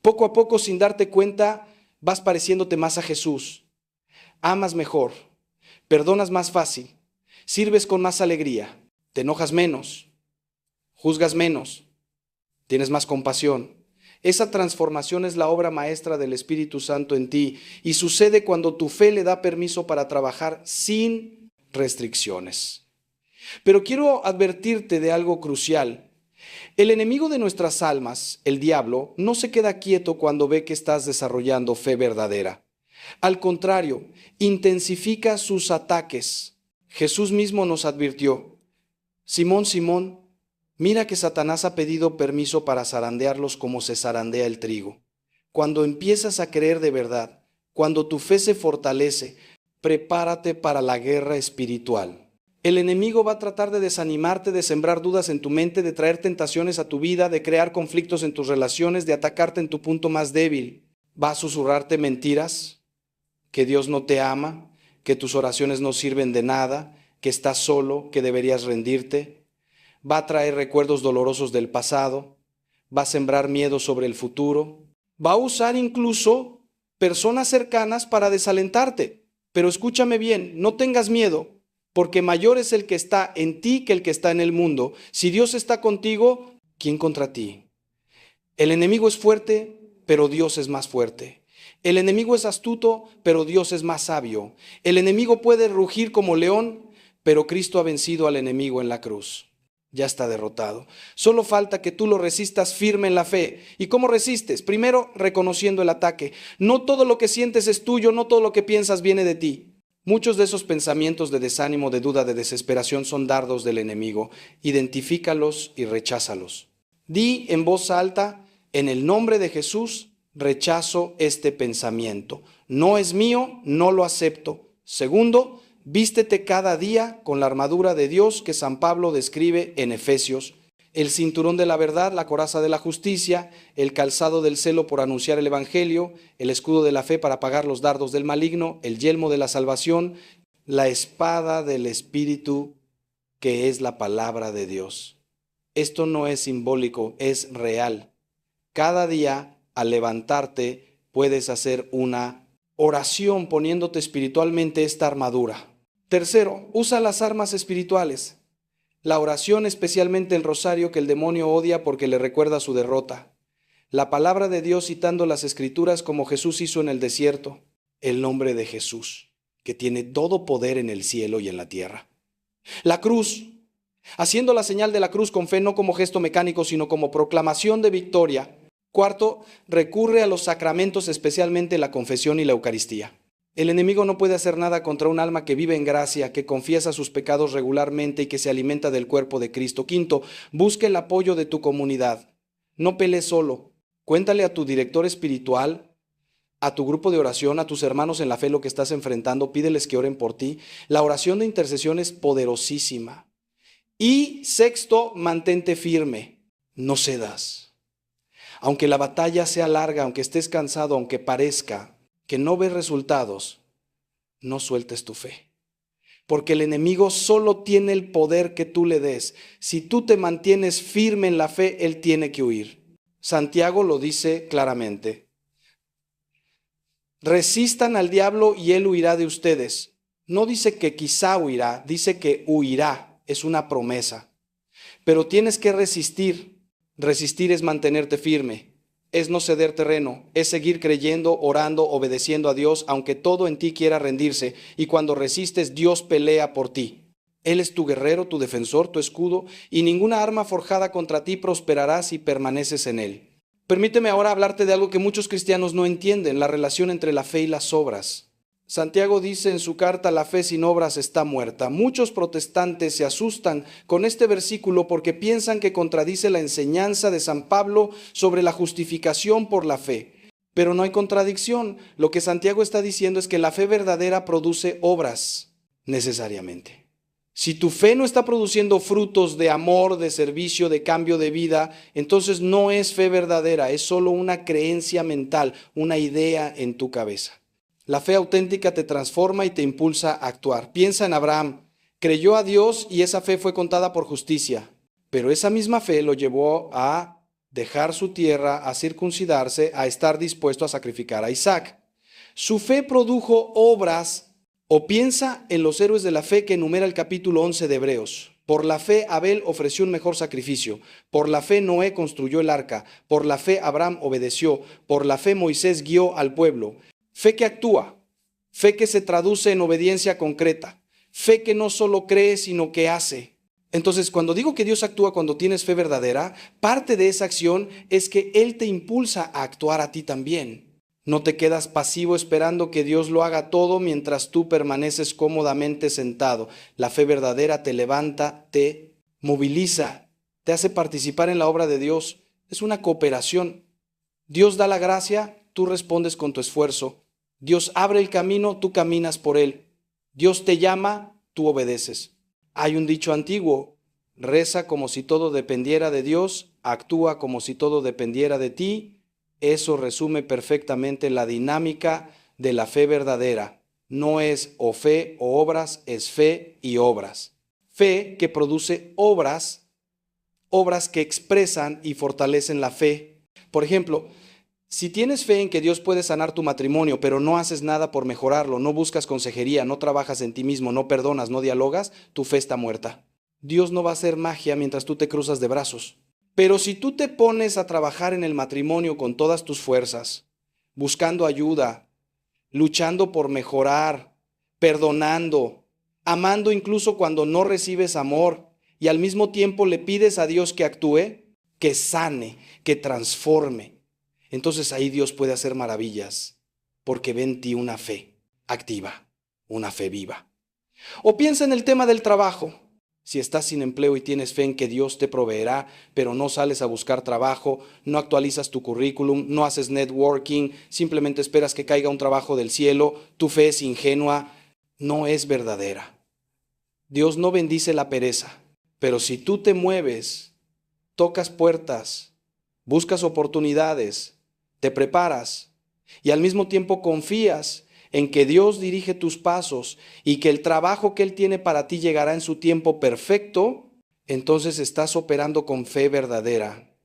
Poco a poco, sin darte cuenta, vas pareciéndote más a Jesús. Amas mejor, perdonas más fácil, sirves con más alegría, te enojas menos, juzgas menos, tienes más compasión. Esa transformación es la obra maestra del Espíritu Santo en ti y sucede cuando tu fe le da permiso para trabajar sin restricciones. Pero quiero advertirte de algo crucial. El enemigo de nuestras almas, el diablo, no se queda quieto cuando ve que estás desarrollando fe verdadera. Al contrario, intensifica sus ataques. Jesús mismo nos advirtió: Simón, Simón, mira que Satanás ha pedido permiso para zarandearlos como se zarandea el trigo. Cuando empiezas a creer de verdad, cuando tu fe se fortalece, prepárate para la guerra espiritual. El enemigo va a tratar de desanimarte, de sembrar dudas en tu mente, de traer tentaciones a tu vida, de crear conflictos en tus relaciones, de atacarte en tu punto más débil. Va a susurrarte mentiras, que Dios no te ama, que tus oraciones no sirven de nada, que estás solo, que deberías rendirte. Va a traer recuerdos dolorosos del pasado, va a sembrar miedo sobre el futuro. Va a usar incluso personas cercanas para desalentarte. Pero escúchame bien, no tengas miedo, porque mayor es el que está en ti que el que está en el mundo. Si Dios está contigo, ¿quién contra ti? El enemigo es fuerte, pero Dios es más fuerte. El enemigo es astuto, pero Dios es más sabio. El enemigo puede rugir como león, pero Cristo ha vencido al enemigo en la cruz. Ya está derrotado. Solo falta que tú lo resistas firme en la fe. ¿Y cómo resistes? Primero, reconociendo el ataque. No todo lo que sientes es tuyo, no todo lo que piensas viene de ti. Muchos de esos pensamientos de desánimo, de duda, de desesperación son dardos del enemigo. Identifícalos y recházalos. Di en voz alta: en el nombre de Jesús, rechazo este pensamiento. No es mío, no lo acepto. Segundo, vístete cada día con la armadura de Dios que San Pablo describe en Efesios. El cinturón de la verdad, la coraza de la justicia, el calzado del celo por anunciar el evangelio, el escudo de la fe para apagar los dardos del maligno, el yelmo de la salvación, la espada del Espíritu, que es la palabra de Dios. Esto no es simbólico, es real. Cada día, al levantarte, puedes hacer una oración poniéndote espiritualmente esta armadura. Tercero, usa las armas espirituales. La oración, especialmente el rosario, que el demonio odia porque le recuerda su derrota. La palabra de Dios citando las Escrituras como Jesús hizo en el desierto. El nombre de Jesús, que tiene todo poder en el cielo y en la tierra. La cruz, haciendo la señal de la cruz con fe, no como gesto mecánico, sino como proclamación de victoria. Cuarto, recurre a los sacramentos, especialmente la confesión y la Eucaristía. El enemigo no puede hacer nada contra un alma que vive en gracia, que confiesa sus pecados regularmente y que se alimenta del cuerpo de Cristo. Quinto, busca el apoyo de tu comunidad. No pelees solo. Cuéntale a tu director espiritual, a tu grupo de oración, a tus hermanos en la fe lo que estás enfrentando. Pídeles que oren por ti. La oración de intercesión es poderosísima. Y sexto, mantente firme. No cedas. Aunque la batalla sea larga, aunque estés cansado, aunque parezca que no ves resultados, no sueltes tu fe. Porque el enemigo solo tiene el poder que tú le des. Si tú te mantienes firme en la fe, él tiene que huir. Santiago lo dice claramente. Resistan al diablo y él huirá de ustedes. No dice que quizá huirá, dice que huirá. Es una promesa. Pero tienes que resistir. Resistir es mantenerte firme. Es no ceder terreno, es seguir creyendo, orando, obedeciendo a Dios, aunque todo en ti quiera rendirse. Y cuando resistes, Dios pelea por ti. Él es tu guerrero, tu defensor, tu escudo, y ninguna arma forjada contra ti prosperará si permaneces en él. Permíteme ahora hablarte de algo que muchos cristianos no entienden, la relación entre la fe y las obras. Santiago dice en su carta, la fe sin obras está muerta. Muchos protestantes se asustan con este versículo porque piensan que contradice la enseñanza de San Pablo sobre la justificación por la fe. Pero no hay contradicción. Lo que Santiago está diciendo es que la fe verdadera produce obras necesariamente. Si tu fe no está produciendo frutos de amor, de servicio, de cambio de vida, entonces no es fe verdadera, es solo una creencia mental, una idea en tu cabeza. La fe auténtica te transforma y te impulsa a actuar. Piensa en Abraham. Creyó a Dios y esa fe fue contada por justicia. Pero esa misma fe lo llevó a dejar su tierra, a circuncidarse, a estar dispuesto a sacrificar a Isaac. Su fe produjo obras, o piensa en los héroes de la fe que enumera el capítulo 11 de Hebreos. Por la fe Abel ofreció un mejor sacrificio. Por la fe Noé construyó el arca. Por la fe Abraham obedeció. Por la fe Moisés guió al pueblo. Fe que actúa, fe que se traduce en obediencia concreta, fe que no solo cree, sino que hace. Entonces, cuando digo que Dios actúa cuando tienes fe verdadera, parte de esa acción es que Él te impulsa a actuar a ti también. No te quedas pasivo esperando que Dios lo haga todo mientras tú permaneces cómodamente sentado. La fe verdadera te levanta, te moviliza, te hace participar en la obra de Dios. Es una cooperación. Dios da la gracia, tú respondes con tu esfuerzo. Dios abre el camino, tú caminas por él. Dios te llama, tú obedeces. Hay un dicho antiguo, reza como si todo dependiera de Dios, actúa como si todo dependiera de ti. Eso resume perfectamente la dinámica de la fe verdadera. No es o fe o obras, es fe y obras. Fe que produce obras, obras que expresan y fortalecen la fe. Por ejemplo, si tienes fe en que Dios puede sanar tu matrimonio, pero no haces nada por mejorarlo, no buscas consejería, no trabajas en ti mismo, no perdonas, no dialogas, tu fe está muerta. Dios no va a hacer magia mientras tú te cruzas de brazos. Pero si tú te pones a trabajar en el matrimonio con todas tus fuerzas, buscando ayuda, luchando por mejorar, perdonando, amando incluso cuando no recibes amor, y al mismo tiempo le pides a Dios que actúe, que sane, que transforme, entonces ahí Dios puede hacer maravillas, porque ve en ti una fe activa, una fe viva. O piensa en el tema del trabajo. Si estás sin empleo y tienes fe en que Dios te proveerá, pero no sales a buscar trabajo, no actualizas tu currículum, no haces networking, simplemente esperas que caiga un trabajo del cielo, tu fe es ingenua, no es verdadera. Dios no bendice la pereza, pero si tú te mueves, tocas puertas, buscas oportunidades, te preparas y al mismo tiempo confías en que Dios dirige tus pasos y que el trabajo que Él tiene para ti llegará en su tiempo perfecto, entonces estás operando con fe verdadera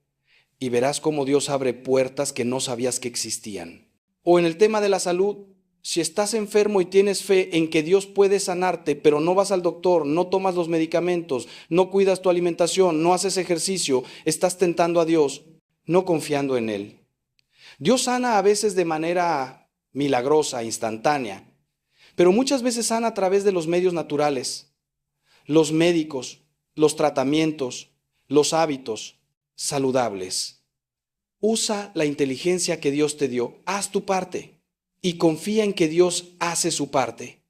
y verás cómo Dios abre puertas que no sabías que existían. O en el tema de la salud, si estás enfermo y tienes fe en que Dios puede sanarte, pero no vas al doctor, no tomas los medicamentos, no cuidas tu alimentación, no haces ejercicio, estás tentando a Dios, no confiando en Él. Dios sana a veces de manera milagrosa, instantánea, pero muchas veces sana a través de los medios naturales, los médicos, los tratamientos, los hábitos saludables. Usa la inteligencia que Dios te dio, haz tu parte y confía en que Dios hace su parte.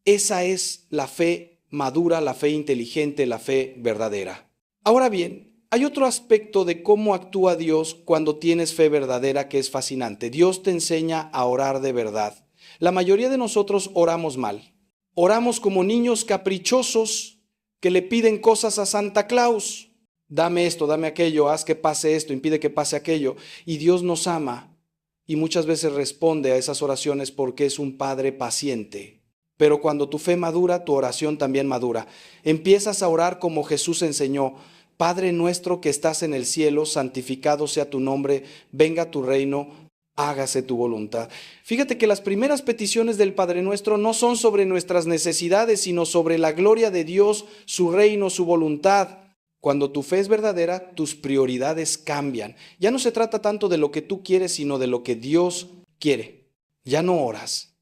Esa es la fe madura, la fe inteligente, la fe verdadera. Ahora bien, hay otro aspecto de cómo actúa Dios cuando tienes fe verdadera que es fascinante. Dios te enseña a orar de verdad. La mayoría de nosotros oramos mal. Oramos como niños caprichosos que le piden cosas a Santa Claus. Dame esto, dame aquello, haz que pase esto, impide que pase aquello. Y Dios nos ama y muchas veces responde a esas oraciones porque es un Padre paciente. Pero cuando tu fe madura, tu oración también madura. Empiezas a orar como Jesús enseñó. Padre nuestro que estás en el cielo, santificado sea tu nombre, venga tu reino, hágase tu voluntad. Fíjate que las primeras peticiones del Padre Nuestro no son sobre nuestras necesidades, sino sobre la gloria de Dios, su reino, su voluntad. Cuando tu fe es verdadera, tus prioridades cambian. Ya no se trata tanto de lo que tú quieres, sino de lo que Dios quiere. Ya no oras.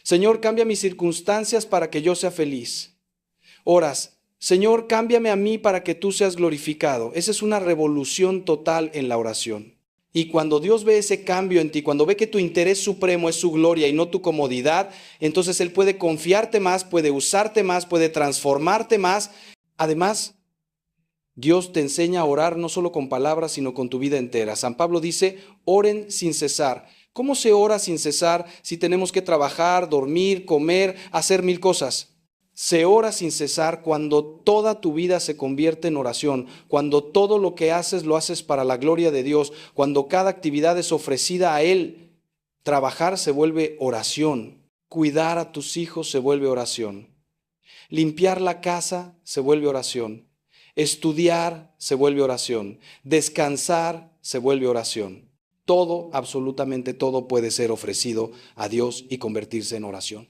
Señor, cambia mis circunstancias para que yo sea feliz. Oras, Señor, cámbiame a mí para que tú seas glorificado. Esa es una revolución total en la oración. Y cuando Dios ve ese cambio en ti, cuando ve que tu interés supremo es su gloria y no tu comodidad, entonces Él puede confiarte más, puede usarte más, puede transformarte más. Además, Dios te enseña a orar no solo con palabras, sino con tu vida entera. San Pablo dice, oren sin cesar. ¿Cómo se ora sin cesar si tenemos que trabajar, dormir, comer, hacer mil cosas? Se ora sin cesar cuando toda tu vida se convierte en oración, cuando todo lo que haces lo haces para la gloria de Dios, cuando cada actividad es ofrecida a Él. Trabajar se vuelve oración, cuidar a tus hijos se vuelve oración, limpiar la casa se vuelve oración, estudiar se vuelve oración, descansar se vuelve oración. Todo, absolutamente todo puede ser ofrecido a Dios y convertirse en oración.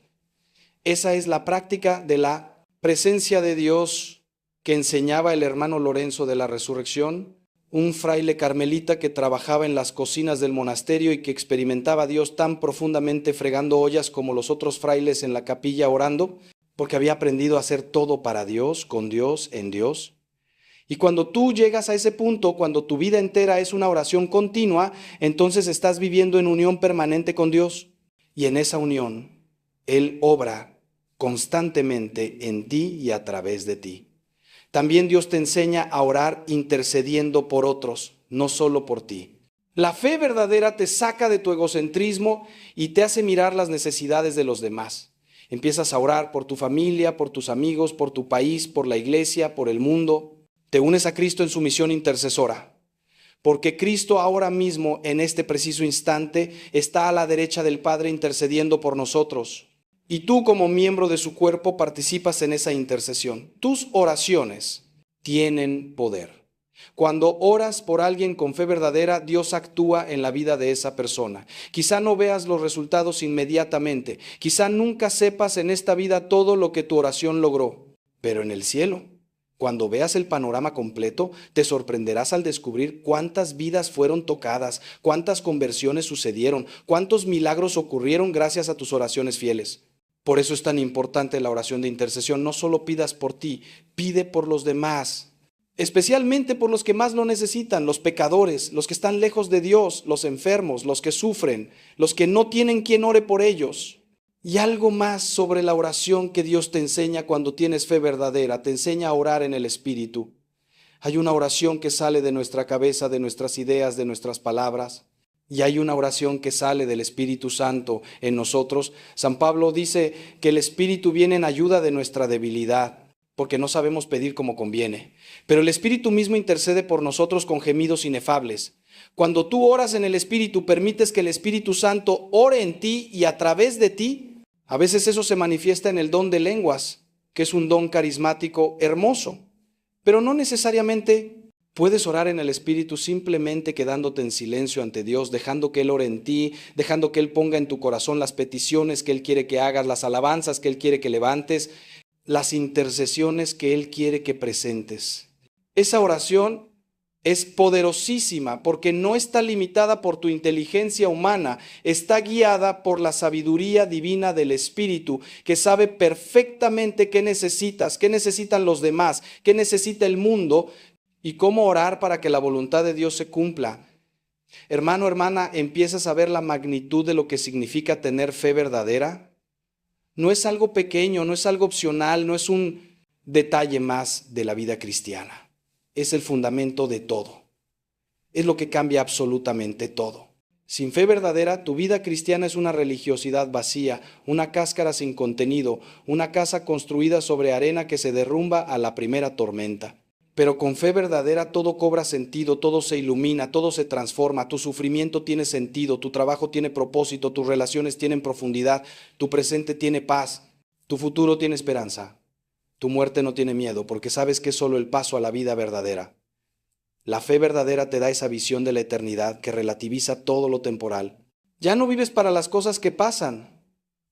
Esa es la práctica de la presencia de Dios que enseñaba el hermano Lorenzo de la Resurrección, un fraile carmelita que trabajaba en las cocinas del monasterio y que experimentaba a Dios tan profundamente fregando ollas como los otros frailes en la capilla orando, porque había aprendido a hacer todo para Dios, con Dios, en Dios. Y cuando tú llegas a ese punto, cuando tu vida entera es una oración continua, entonces estás viviendo en unión permanente con Dios. Y en esa unión, Él obra constantemente en ti y a través de ti. También Dios te enseña a orar intercediendo por otros, no solo por ti. La fe verdadera te saca de tu egocentrismo y te hace mirar las necesidades de los demás. Empiezas a orar por tu familia, por tus amigos, por tu país, por la iglesia, por el mundo. Te unes a Cristo en su misión intercesora. Porque Cristo ahora mismo, en este preciso instante, está a la derecha del Padre intercediendo por nosotros. Y tú como miembro de su cuerpo participas en esa intercesión. Tus oraciones tienen poder. Cuando oras por alguien con fe verdadera, Dios actúa en la vida de esa persona. Quizá no veas los resultados inmediatamente. Quizá nunca sepas en esta vida todo lo que tu oración logró. Pero en el cielo, cuando veas el panorama completo, te sorprenderás al descubrir cuántas vidas fueron tocadas, cuántas conversiones sucedieron, cuántos milagros ocurrieron gracias a tus oraciones fieles. Por eso es tan importante la oración de intercesión. No solo pidas por ti, pide por los demás, especialmente por los que más lo necesitan, los pecadores, los que están lejos de Dios, los enfermos, los que sufren, los que no tienen quien ore por ellos. Y algo más sobre la oración que Dios te enseña cuando tienes fe verdadera, te enseña a orar en el Espíritu. Hay una oración que sale de nuestra cabeza, de nuestras ideas, de nuestras palabras. Y hay una oración que sale del Espíritu Santo en nosotros. San Pablo dice que el Espíritu viene en ayuda de nuestra debilidad, porque no sabemos pedir como conviene. Pero el Espíritu mismo intercede por nosotros con gemidos inefables. Cuando tú oras en el Espíritu, permites que el Espíritu Santo ore en ti y a través de ti. A veces eso se manifiesta en el don de lenguas, que es un don carismático hermoso. Pero no necesariamente puedes orar en el Espíritu simplemente quedándote en silencio ante Dios, dejando que Él ore en ti, dejando que Él ponga en tu corazón las peticiones que Él quiere que hagas, las alabanzas que Él quiere que levantes, las intercesiones que Él quiere que presentes. Esa oración es poderosísima porque no está limitada por tu inteligencia humana, está guiada por la sabiduría divina del Espíritu, que sabe perfectamente qué necesitas, qué necesitan los demás, qué necesita el mundo y cómo orar para que la voluntad de Dios se cumpla. Hermano, hermana, ¿empiezas a ver la magnitud de lo que significa tener fe verdadera? No es algo pequeño, no es algo opcional, no es un detalle más de la vida cristiana. Es el fundamento de todo. Es lo que cambia absolutamente todo. Sin fe verdadera, tu vida cristiana es una religiosidad vacía, una cáscara sin contenido, una casa construida sobre arena que se derrumba a la primera tormenta. Pero con fe verdadera todo cobra sentido, todo se ilumina, todo se transforma, tu sufrimiento tiene sentido, tu trabajo tiene propósito, tus relaciones tienen profundidad, tu presente tiene paz, tu futuro tiene esperanza. Tu muerte no tiene miedo porque sabes que es solo el paso a la vida verdadera. La fe verdadera te da esa visión de la eternidad que relativiza todo lo temporal. Ya no vives para las cosas que pasan,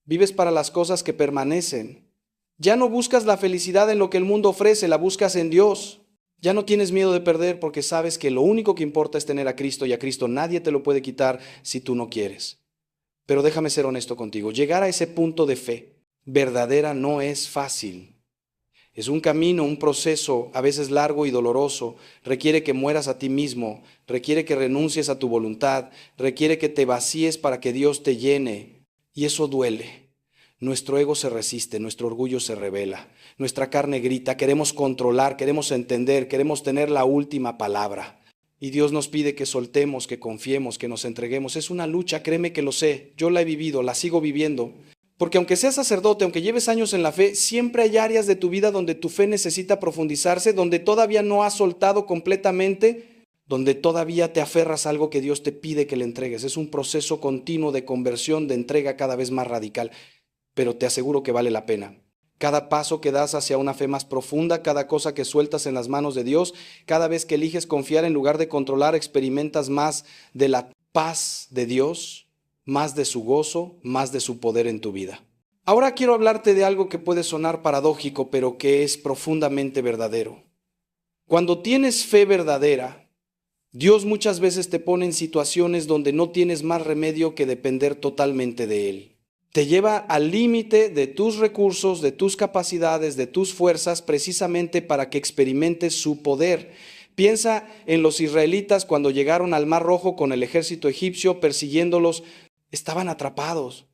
vives para las cosas que permanecen. Ya no buscas la felicidad en lo que el mundo ofrece, la buscas en Dios. Ya no tienes miedo de perder porque sabes que lo único que importa es tener a Cristo y a Cristo nadie te lo puede quitar si tú no quieres. Pero déjame ser honesto contigo, llegar a ese punto de fe verdadera no es fácil. Es un camino, un proceso, a veces largo y doloroso. Requiere que mueras a ti mismo, requiere que renuncies a tu voluntad, requiere que te vacíes para que Dios te llene. Y eso duele. Nuestro ego se resiste, nuestro orgullo se revela, nuestra carne grita, queremos controlar, queremos entender, queremos tener la última palabra. Y Dios nos pide que soltemos, que confiemos, que nos entreguemos. Es una lucha, créeme que lo sé, yo la he vivido, la sigo viviendo. Porque aunque seas sacerdote, aunque lleves años en la fe, siempre hay áreas de tu vida donde tu fe necesita profundizarse, donde todavía no has soltado completamente, donde todavía te aferras a algo que Dios te pide que le entregues. Es un proceso continuo de conversión, de entrega cada vez más radical, pero te aseguro que vale la pena. Cada paso que das hacia una fe más profunda, cada cosa que sueltas en las manos de Dios, cada vez que eliges confiar en lugar de controlar, experimentas más de la paz de Dios, más de su gozo, más de su poder en tu vida. Ahora quiero hablarte de algo que puede sonar paradójico, pero que es profundamente verdadero. Cuando tienes fe verdadera, Dios muchas veces te pone en situaciones donde no tienes más remedio que depender totalmente de Él. Te lleva al límite de tus recursos, de tus capacidades, de tus fuerzas, precisamente para que experimentes su poder. Piensa en los israelitas cuando llegaron al Mar Rojo con el ejército egipcio persiguiéndolos. Estaban atrapados.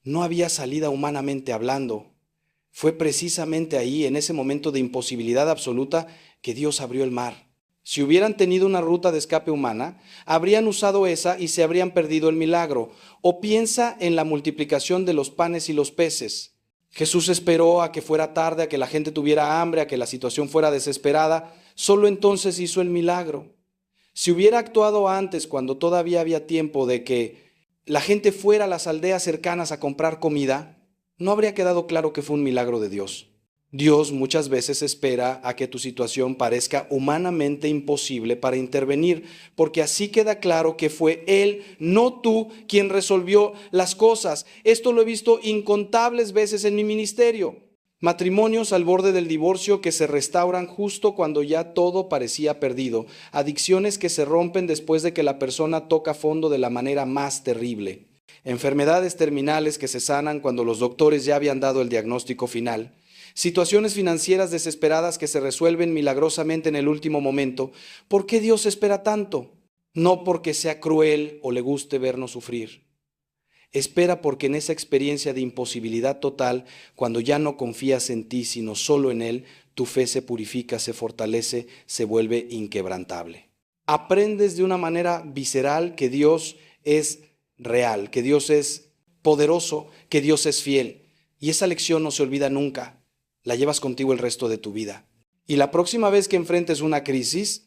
No había salida humanamente hablando. Fue precisamente ahí, en ese momento de imposibilidad absoluta, que Dios abrió el mar. Si hubieran tenido una ruta de escape humana, habrían usado esa y se habrían perdido el milagro. O piensa en la multiplicación de los panes y los peces. Jesús esperó a que fuera tarde, a que la gente tuviera hambre, a que la situación fuera desesperada. Solo entonces hizo el milagro. Si hubiera actuado antes, cuando todavía había tiempo de que la gente fuera a las aldeas cercanas a comprar comida, no habría quedado claro que fue un milagro de Dios. Dios muchas veces espera a que tu situación parezca humanamente imposible para intervenir, porque así queda claro que fue Él, no tú, quien resolvió las cosas. Esto lo he visto incontables veces en mi ministerio. Matrimonios al borde del divorcio que se restauran justo cuando ya todo parecía perdido. Adicciones que se rompen después de que la persona toca fondo de la manera más terrible. Enfermedades terminales que se sanan cuando los doctores ya habían dado el diagnóstico final. Situaciones financieras desesperadas que se resuelven milagrosamente en el último momento. ¿Por qué Dios espera tanto? No porque sea cruel o le guste vernos sufrir. Espera porque en esa experiencia de imposibilidad total, cuando ya no confías en ti, sino solo en Él, tu fe se purifica, se fortalece, se vuelve inquebrantable. Aprendes de una manera visceral que Dios es real, que Dios es poderoso, que Dios es fiel. Y esa lección no se olvida nunca. La llevas contigo el resto de tu vida. Y la próxima vez que enfrentes una crisis,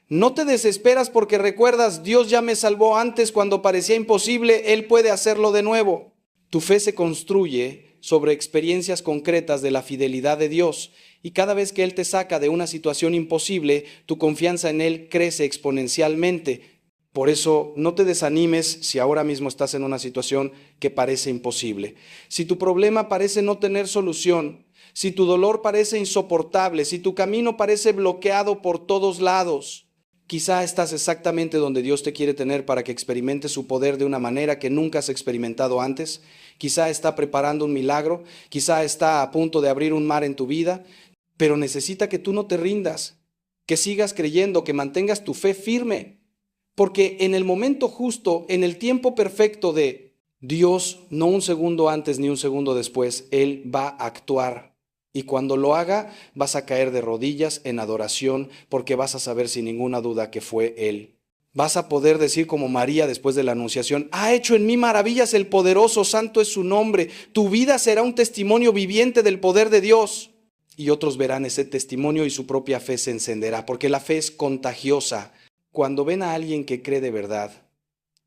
no te desesperas porque recuerdas, Dios ya me salvó antes cuando parecía imposible, Él puede hacerlo de nuevo. Tu fe se construye sobre experiencias concretas de la fidelidad de Dios, y cada vez que Él te saca de una situación imposible, tu confianza en Él crece exponencialmente. Por eso no te desanimes si ahora mismo estás en una situación que parece imposible. Si tu problema parece no tener solución, si tu dolor parece insoportable, si tu camino parece bloqueado por todos lados, quizá estás exactamente donde Dios te quiere tener para que experimentes su poder de una manera que nunca has experimentado antes. Quizá está preparando un milagro, quizá está a punto de abrir un mar en tu vida, pero necesita que tú no te rindas, que sigas creyendo, que mantengas tu fe firme. Porque en el momento justo, en el tiempo perfecto de Dios, no un segundo antes ni un segundo después, Él va a actuar. Y cuando lo haga, vas a caer de rodillas en adoración, porque vas a saber sin ninguna duda que fue Él. Vas a poder decir como María después de la anunciación, ha hecho en mí maravillas el poderoso, santo es su nombre. Tu vida será un testimonio viviente del poder de Dios. Y otros verán ese testimonio y su propia fe se encenderá, porque la fe es contagiosa. Cuando ven a alguien que cree de verdad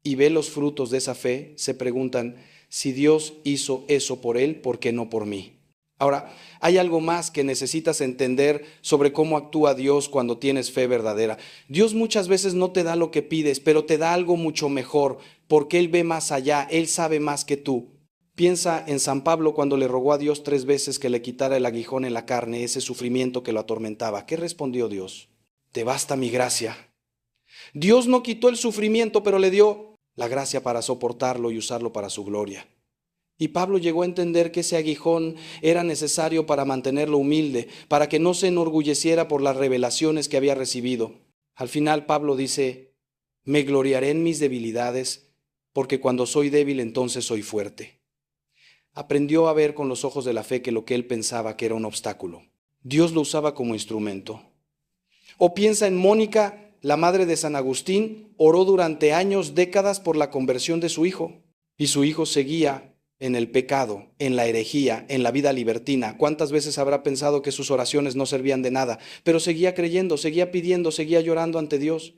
y ve los frutos de esa fe, se preguntan, si Dios hizo eso por él, ¿por qué no por mí? Ahora, hay algo más que necesitas entender sobre cómo actúa Dios cuando tienes fe verdadera. Dios muchas veces no te da lo que pides, pero te da algo mucho mejor, porque Él ve más allá, Él sabe más que tú. Piensa en San Pablo cuando le rogó a Dios 3 veces que le quitara el aguijón en la carne, ese sufrimiento que lo atormentaba. ¿Qué respondió Dios? Te basta mi gracia. Dios no quitó el sufrimiento, pero le dio la gracia para soportarlo y usarlo para su gloria. Y Pablo llegó a entender que ese aguijón era necesario para mantenerlo humilde, para que no se enorgulleciera por las revelaciones que había recibido. Al final Pablo dice, me gloriaré en mis debilidades, porque cuando soy débil entonces soy fuerte. Aprendió a ver con los ojos de la fe que lo que él pensaba que era un obstáculo, Dios lo usaba como instrumento. O piensa en Mónica, la madre de San Agustín, oró durante años, décadas por la conversión de su hijo. Y su hijo seguía en el pecado, en la herejía, en la vida libertina. ¿Cuántas veces habrá pensado que sus oraciones no servían de nada? Pero seguía creyendo, seguía pidiendo, seguía llorando ante Dios.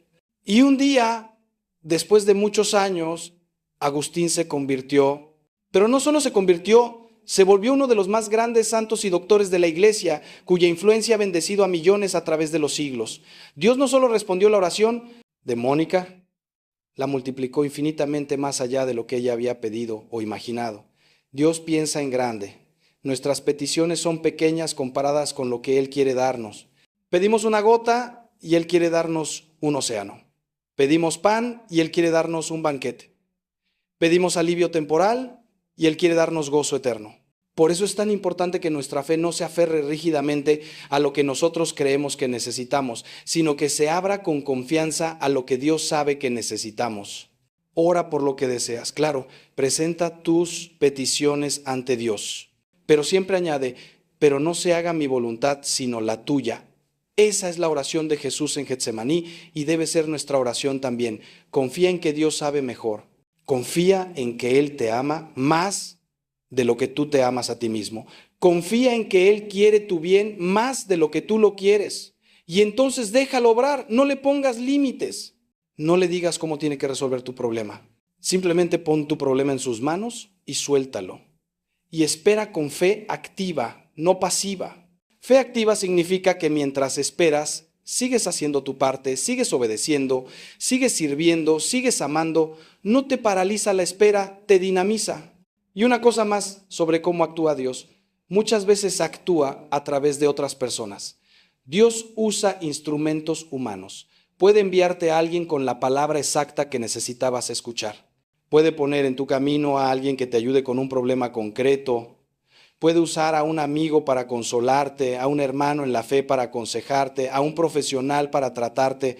Y un día, después de muchos años, Agustín se convirtió. Pero no solo se convirtió, se volvió uno de los más grandes santos y doctores de la Iglesia, cuya influencia ha bendecido a millones a través de los siglos. Dios no solo respondió la oración de Mónica, la multiplicó infinitamente más allá de lo que ella había pedido o imaginado. Dios piensa en grande. Nuestras peticiones son pequeñas comparadas con lo que Él quiere darnos. Pedimos una gota y Él quiere darnos un océano. Pedimos pan y Él quiere darnos un banquete. Pedimos alivio temporal y Él quiere darnos gozo eterno. Por eso es tan importante que nuestra fe no se aferre rígidamente a lo que nosotros creemos que necesitamos, sino que se abra con confianza a lo que Dios sabe que necesitamos. Ora por lo que deseas. Claro, presenta tus peticiones ante Dios. Pero siempre añade, pero no se haga mi voluntad, sino la tuya. Esa es la oración de Jesús en Getsemaní y debe ser nuestra oración también. Confía en que Dios sabe mejor. Confía en que Él te ama más de lo que tú te amas a ti mismo. Confía en que Él quiere tu bien más de lo que tú lo quieres. Y entonces déjalo obrar, no le pongas límites. No le digas cómo tiene que resolver tu problema. Simplemente pon tu problema en sus manos y suéltalo. Y espera con fe activa, no pasiva. Fe activa significa que mientras esperas, sigues haciendo tu parte, sigues obedeciendo, sigues sirviendo, sigues amando. No te paraliza la espera, te dinamiza. Y una cosa más sobre cómo actúa Dios. Muchas veces actúa a través de otras personas. Dios usa instrumentos humanos. Puede enviarte a alguien con la palabra exacta que necesitabas escuchar. Puede poner en tu camino a alguien que te ayude con un problema concreto. Puede usar a un amigo para consolarte, a un hermano en la fe para aconsejarte, a un profesional para tratarte.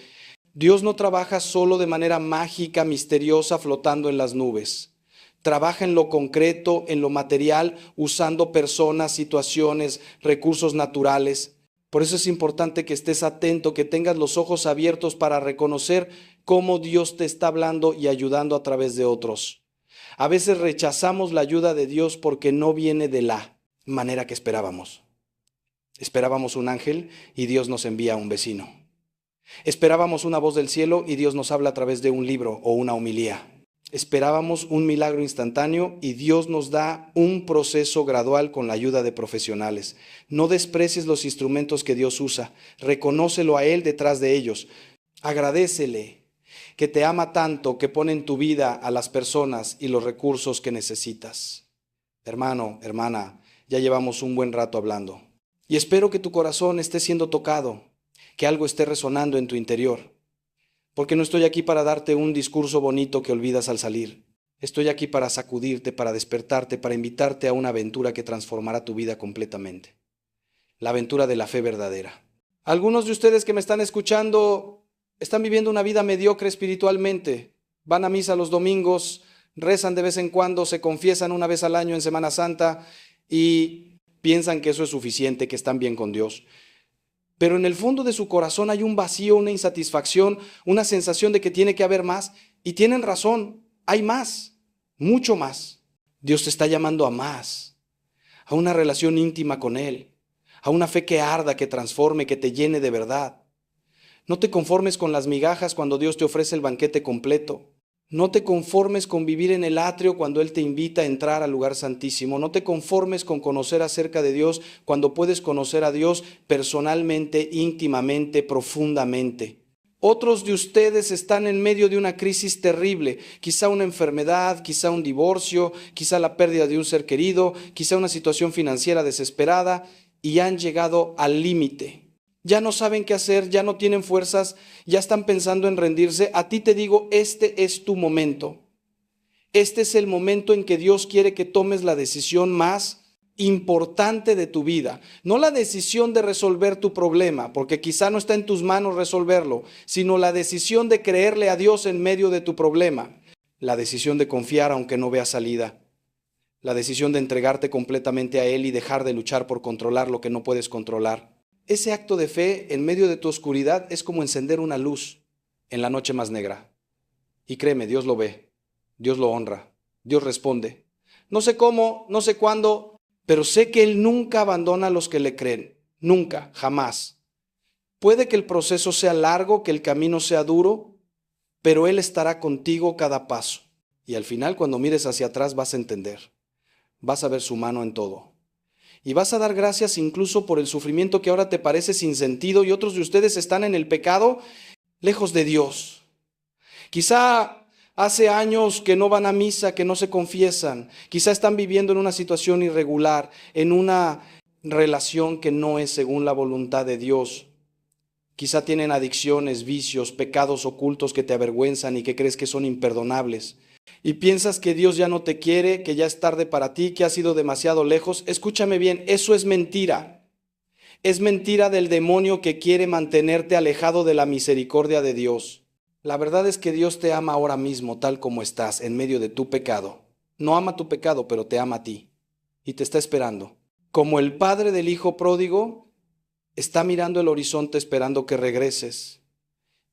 Dios no trabaja solo de manera mágica, misteriosa, flotando en las nubes. Trabaja en lo concreto, en lo material, usando personas, situaciones, recursos naturales. Por eso es importante que estés atento, que tengas los ojos abiertos para reconocer cómo Dios te está hablando y ayudando a través de otros. A veces rechazamos la ayuda de Dios porque no viene de la manera que esperábamos. Esperábamos un ángel y Dios nos envía a un vecino. Esperábamos una voz del cielo y Dios nos habla a través de un libro o una homilía. Esperábamos un milagro instantáneo y Dios nos da un proceso gradual con la ayuda de profesionales. No desprecies los instrumentos que Dios usa. Reconócelo a Él detrás de ellos. Agradécele que te ama tanto que pone en tu vida a las personas y los recursos que necesitas. Hermano, hermana, ya llevamos un buen rato hablando. Y espero que tu corazón esté siendo tocado, que algo esté resonando en tu interior. Porque no estoy aquí para darte un discurso bonito que olvidas al salir. Estoy aquí para sacudirte, para despertarte, para invitarte a una aventura que transformará tu vida completamente. La aventura de la fe verdadera. Algunos de ustedes que me están escuchando están viviendo una vida mediocre espiritualmente. Van a misa los domingos, rezan de vez en cuando, se confiesan una vez al año en Semana Santa y piensan que eso es suficiente, que están bien con Dios. Pero en el fondo de su corazón hay un vacío, una insatisfacción, una sensación de que tiene que haber más. Y tienen razón, hay más, mucho más. Dios te está llamando a más, a una relación íntima con Él, a una fe que arda, que transforme, que te llene de verdad. No te conformes con las migajas cuando Dios te ofrece el banquete completo. No te conformes con vivir en el atrio cuando Él te invita a entrar al lugar santísimo. No te conformes con conocer acerca de Dios cuando puedes conocer a Dios personalmente, íntimamente, profundamente. Otros de ustedes están en medio de una crisis terrible, quizá una enfermedad, quizá un divorcio, quizá la pérdida de un ser querido, quizá una situación financiera desesperada y han llegado al límite. Ya no saben qué hacer, ya no tienen fuerzas, ya están pensando en rendirse. A ti te digo, este es tu momento. Este es el momento en que Dios quiere que tomes la decisión más importante de tu vida. No la decisión de resolver tu problema, porque quizá no está en tus manos resolverlo, sino la decisión de creerle a Dios en medio de tu problema. La decisión de confiar aunque no veas salida. La decisión de entregarte completamente a Él y dejar de luchar por controlar lo que no puedes controlar. Ese acto de fe en medio de tu oscuridad es como encender una luz en la noche más negra. Y créeme, Dios lo ve, Dios lo honra, Dios responde. No sé cómo, no sé cuándo, pero sé que Él nunca abandona a los que le creen. Nunca, jamás. Puede que el proceso sea largo, que el camino sea duro, pero Él estará contigo cada paso. Y al final, cuando mires hacia atrás, vas a entender. Vas a ver su mano en todo. Y vas a dar gracias incluso por el sufrimiento que ahora te parece sin sentido y otros de ustedes están en el pecado, lejos de Dios. Quizá hace años que no van a misa, que no se confiesan. Quizá están viviendo en una situación irregular, en una relación que no es según la voluntad de Dios. Quizá tienen adicciones, vicios, pecados ocultos que te avergüenzan y que crees que son imperdonables. Y piensas que Dios ya no te quiere, que ya es tarde para ti, que has ido demasiado lejos. Escúchame bien, eso es mentira. Es mentira del demonio que quiere mantenerte alejado de la misericordia de Dios. La verdad es que Dios te ama ahora mismo, tal como estás, en medio de tu pecado. No ama tu pecado, pero te ama a ti. Y te está esperando. Como el padre del hijo pródigo, está mirando el horizonte esperando que regreses.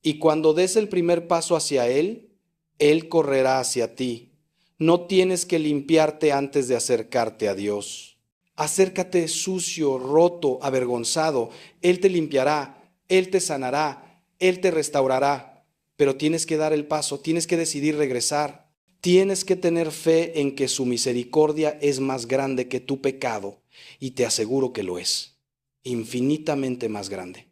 Y cuando des el primer paso hacia Él correrá hacia ti. No tienes que limpiarte antes de acercarte a Dios. Acércate sucio, roto, avergonzado. Él te limpiará, Él te sanará, Él te restaurará. Pero tienes que dar el paso, tienes que decidir regresar. Tienes que tener fe en que su misericordia es más grande que tu pecado. Y te aseguro que lo es. Infinitamente más grande.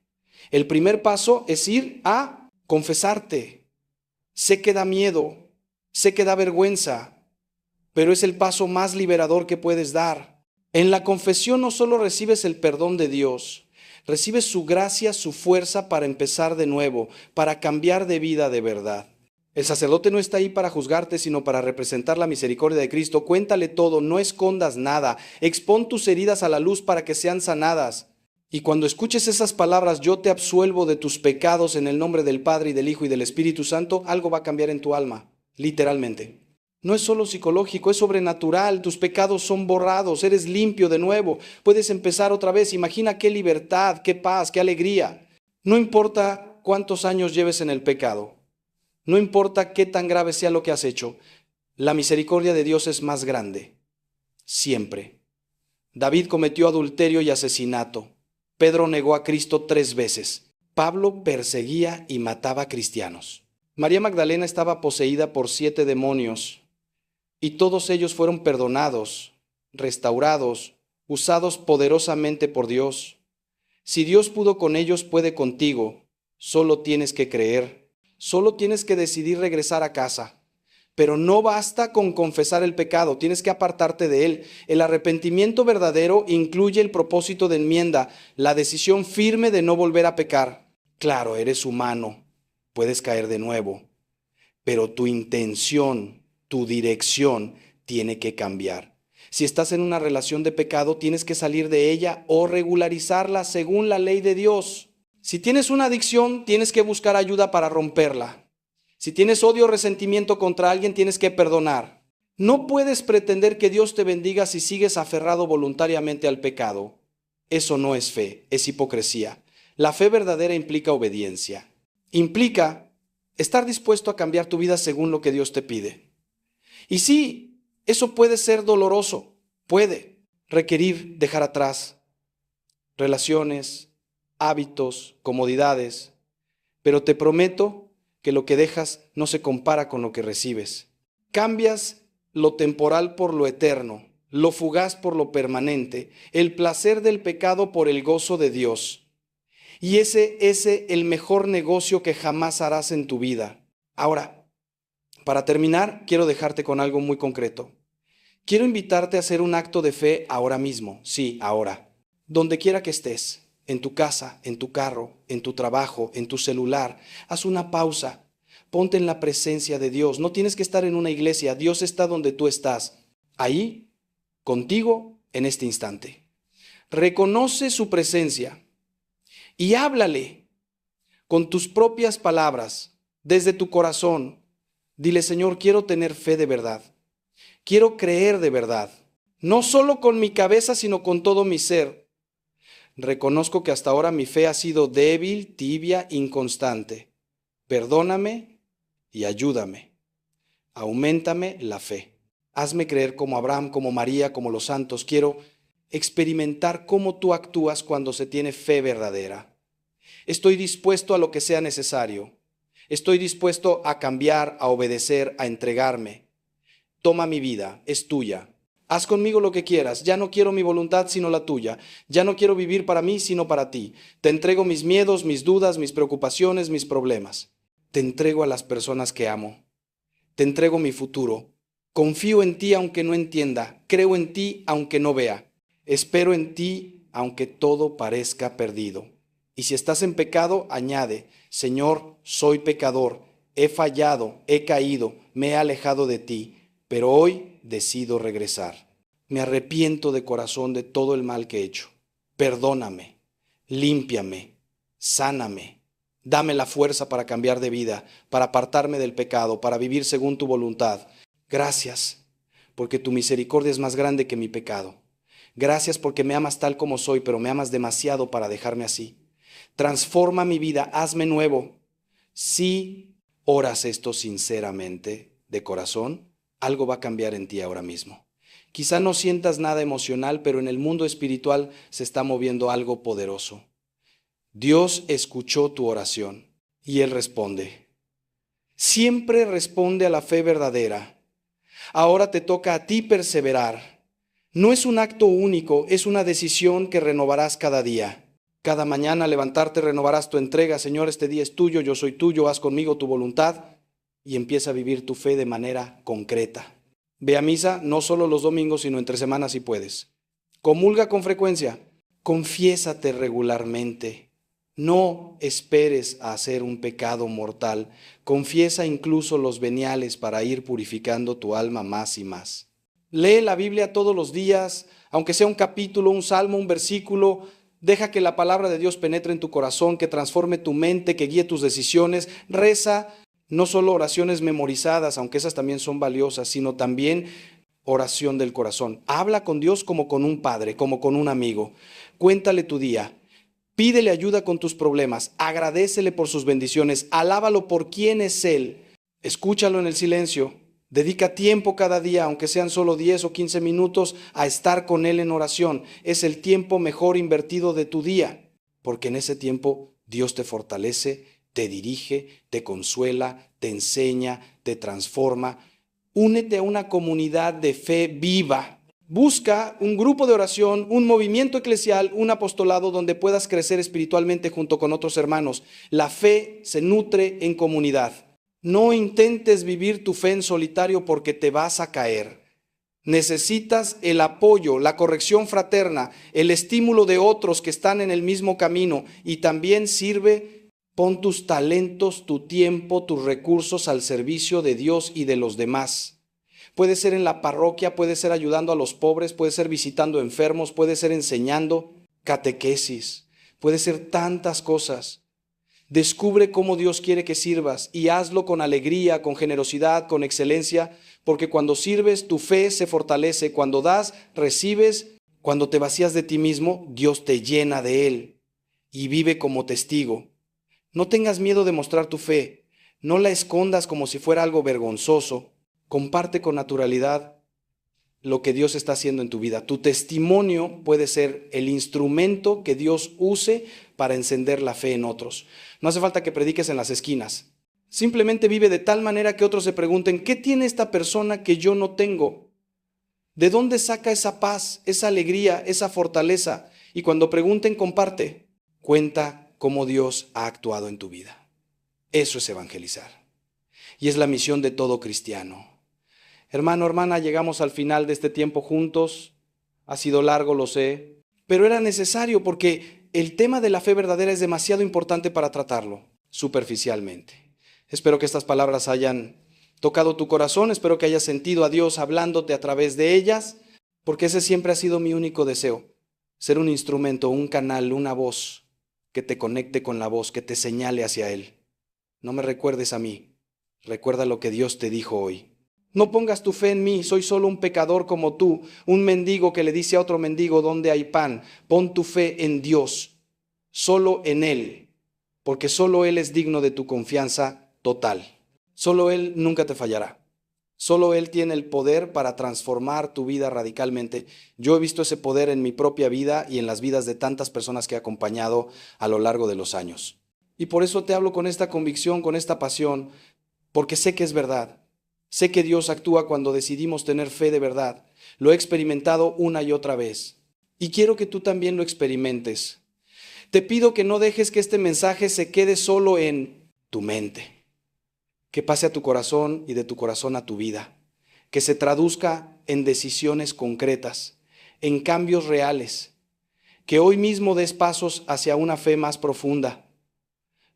El primer paso es ir a confesarte. Sé que da miedo, sé que da vergüenza, pero es el paso más liberador que puedes dar. En la confesión no solo recibes el perdón de Dios, recibes su gracia, su fuerza para empezar de nuevo, para cambiar de vida de verdad. El sacerdote no está ahí para juzgarte, sino para representar la misericordia de Cristo. Cuéntale todo, no escondas nada, expón tus heridas a la luz para que sean sanadas. Y cuando escuches esas palabras, yo te absuelvo de tus pecados en el nombre del Padre y del Hijo y del Espíritu Santo, algo va a cambiar en tu alma, literalmente. No es solo psicológico, es sobrenatural. Tus pecados son borrados, eres limpio de nuevo. Puedes empezar otra vez. Imagina qué libertad, qué paz, qué alegría. No importa cuántos años lleves en el pecado. No importa qué tan grave sea lo que has hecho. La misericordia de Dios es más grande. Siempre. David cometió adulterio y asesinato. Pedro negó a Cristo 3 veces. Pablo perseguía y mataba cristianos. María Magdalena estaba poseída por 7 demonios. Y todos ellos fueron perdonados, restaurados, usados poderosamente por Dios. Si Dios pudo con ellos, puede contigo. Solo tienes que creer. Solo tienes que decidir regresar a casa. Pero no basta con confesar el pecado, tienes que apartarte de él. El arrepentimiento verdadero incluye el propósito de enmienda, la decisión firme de no volver a pecar. Claro, eres humano, puedes caer de nuevo, pero tu intención, tu dirección tiene que cambiar. Si estás en una relación de pecado, tienes que salir de ella o regularizarla según la ley de Dios. Si tienes una adicción, tienes que buscar ayuda para romperla. Si tienes odio o resentimiento contra alguien, tienes que perdonar. No puedes pretender que Dios te bendiga si sigues aferrado voluntariamente al pecado. Eso no es fe, es hipocresía. La fe verdadera implica obediencia. Implica estar dispuesto a cambiar tu vida según lo que Dios te pide. Y sí, eso puede ser doloroso, puede requerir dejar atrás relaciones, hábitos, comodidades, pero te prometo que lo que dejas no se compara con lo que recibes. Cambias lo temporal por lo eterno, lo fugaz por lo permanente, el placer del pecado por el gozo de Dios. Y ese es el mejor negocio que jamás harás en tu vida. Ahora, para terminar, quiero dejarte con algo muy concreto. Quiero invitarte a hacer un acto de fe ahora mismo, sí, ahora, donde quiera que estés. En tu casa, en tu carro, en tu trabajo, en tu celular. Haz una pausa. Ponte en la presencia de Dios. No tienes que estar en una iglesia. Dios está donde tú estás. Ahí, contigo, en este instante. Reconoce su presencia y háblale con tus propias palabras, desde tu corazón. Dile, Señor, quiero tener fe de verdad. Quiero creer de verdad. No solo con mi cabeza, sino con todo mi ser. Reconozco que hasta ahora mi fe ha sido débil, tibia, inconstante. Perdóname y ayúdame. Auméntame la fe. Hazme creer como Abraham, como María, como los santos. Quiero experimentar cómo tú actúas cuando se tiene fe verdadera. Estoy dispuesto a lo que sea necesario. Estoy dispuesto a cambiar, a obedecer, a entregarme. Toma mi vida, es tuya. Haz conmigo lo que quieras. Ya no quiero mi voluntad sino la tuya. Ya no quiero vivir para mí sino para ti. Te entrego mis miedos, mis dudas, mis preocupaciones, mis problemas. Te entrego a las personas que amo. Te entrego mi futuro. Confío en ti aunque no entienda. Creo en ti aunque no vea. Espero en ti aunque todo parezca perdido. Y si estás en pecado, añade, Señor, soy pecador. He fallado, he caído, me he alejado de ti. Pero hoy decido regresar. Me arrepiento de corazón de todo el mal que he hecho. Perdóname, límpiame, sáname. Dame la fuerza para cambiar de vida, para apartarme del pecado, para vivir según tu voluntad. Gracias, porque tu misericordia es más grande que mi pecado. Gracias porque me amas tal como soy, pero me amas demasiado para dejarme así. Transforma mi vida, hazme nuevo. Si oras esto sinceramente, de corazón, algo va a cambiar en ti ahora mismo. Quizá no sientas nada emocional, pero en el mundo espiritual se está moviendo algo poderoso. Dios escuchó tu oración y Él responde. Siempre responde a la fe verdadera. Ahora te toca a ti perseverar. No es un acto único, es una decisión que renovarás cada día. Cada mañana al levantarte renovarás tu entrega. Señor, este día es tuyo, yo soy tuyo, haz conmigo tu voluntad. Y empieza a vivir tu fe de manera concreta. Ve a misa no solo los domingos, sino entre semanas si puedes. Comulga con frecuencia. Confiésate regularmente. No esperes a hacer un pecado mortal. Confiesa incluso los veniales para ir purificando tu alma más y más. Lee la Biblia todos los días, aunque sea un capítulo, un salmo, un versículo. Deja que la palabra de Dios penetre en tu corazón, que transforme tu mente, que guíe tus decisiones. Reza. No solo oraciones memorizadas, aunque esas también son valiosas, sino también oración del corazón. Habla con Dios como con un padre, como con un amigo. Cuéntale tu día. Pídele ayuda con tus problemas. Agradécele por sus bendiciones. Alábalo por quién es Él. Escúchalo en el silencio. Dedica tiempo cada día, aunque sean solo 10 o 15 minutos, a estar con Él en oración. Es el tiempo mejor invertido de tu día, porque en ese tiempo Dios te fortalece, te dirige, te consuela, te enseña, te transforma. Únete a una comunidad de fe viva. Busca un grupo de oración, un movimiento eclesial, un apostolado donde puedas crecer espiritualmente junto con otros hermanos. La fe se nutre en comunidad. No intentes vivir tu fe en solitario porque te vas a caer. Necesitas el apoyo, la corrección fraterna, el estímulo de otros que están en el mismo camino, y también pon tus talentos, tu tiempo, tus recursos al servicio de Dios y de los demás. Puede ser en la parroquia, puede ser ayudando a los pobres, puede ser visitando enfermos, puede ser enseñando catequesis, puede ser tantas cosas. Descubre cómo Dios quiere que sirvas y hazlo con alegría, con generosidad, con excelencia, porque cuando sirves tu fe se fortalece, cuando das, recibes, cuando te vacías de ti mismo, Dios te llena de Él y vive como testigo. No tengas miedo de mostrar tu fe, no la escondas como si fuera algo vergonzoso. Comparte con naturalidad lo que Dios está haciendo en tu vida. Tu testimonio puede ser el instrumento que Dios use para encender la fe en otros. No hace falta que prediques en las esquinas. Simplemente vive de tal manera que otros se pregunten, ¿qué tiene esta persona que yo no tengo? ¿De dónde saca esa paz, esa alegría, esa fortaleza? Y cuando pregunten, comparte. Cuenta cómo Dios ha actuado en tu vida. Eso es evangelizar. Y es la misión de todo cristiano. Hermano, hermana, llegamos al final de este tiempo juntos. Ha sido largo, lo sé, pero era necesario porque el tema de la fe verdadera es demasiado importante para tratarlo superficialmente. Espero que estas palabras hayan tocado tu corazón, espero que hayas sentido a Dios hablándote a través de ellas, porque ese siempre ha sido mi único deseo, ser un instrumento, un canal, una voz que te conecte con la voz, que te señale hacia Él. No me recuerdes a mí, recuerda lo que Dios te dijo hoy. No pongas tu fe en mí, soy solo un pecador como tú, un mendigo que le dice a otro mendigo dónde hay pan. Pon tu fe en Dios, solo en Él, porque solo Él es digno de tu confianza total. Solo Él nunca te fallará. Solo Él tiene el poder para transformar tu vida radicalmente. Yo he visto ese poder en mi propia vida y en las vidas de tantas personas que he acompañado a lo largo de los años. Y por eso te hablo con esta convicción, con esta pasión, porque sé que es verdad. Sé que Dios actúa cuando decidimos tener fe de verdad. Lo he experimentado una y otra vez. Y quiero que tú también lo experimentes. Te pido que no dejes que este mensaje se quede solo en tu mente. Que pase a tu corazón y de tu corazón a tu vida. Que se traduzca en decisiones concretas, en cambios reales. Que hoy mismo des pasos hacia una fe más profunda.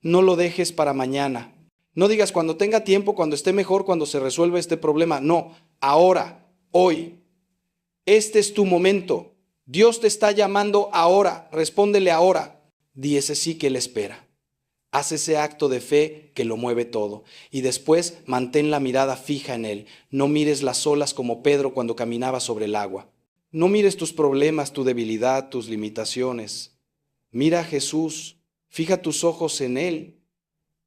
No lo dejes para mañana. No digas cuando tenga tiempo, cuando esté mejor, cuando se resuelva este problema. No, ahora, hoy. Este es tu momento. Dios te está llamando ahora. Respóndele ahora. Di ese sí que Él espera. Haz ese acto de fe que lo mueve todo. Y después mantén la mirada fija en Él. No mires las olas como Pedro cuando caminaba sobre el agua. No mires tus problemas, tu debilidad, tus limitaciones. Mira a Jesús. Fija tus ojos en Él.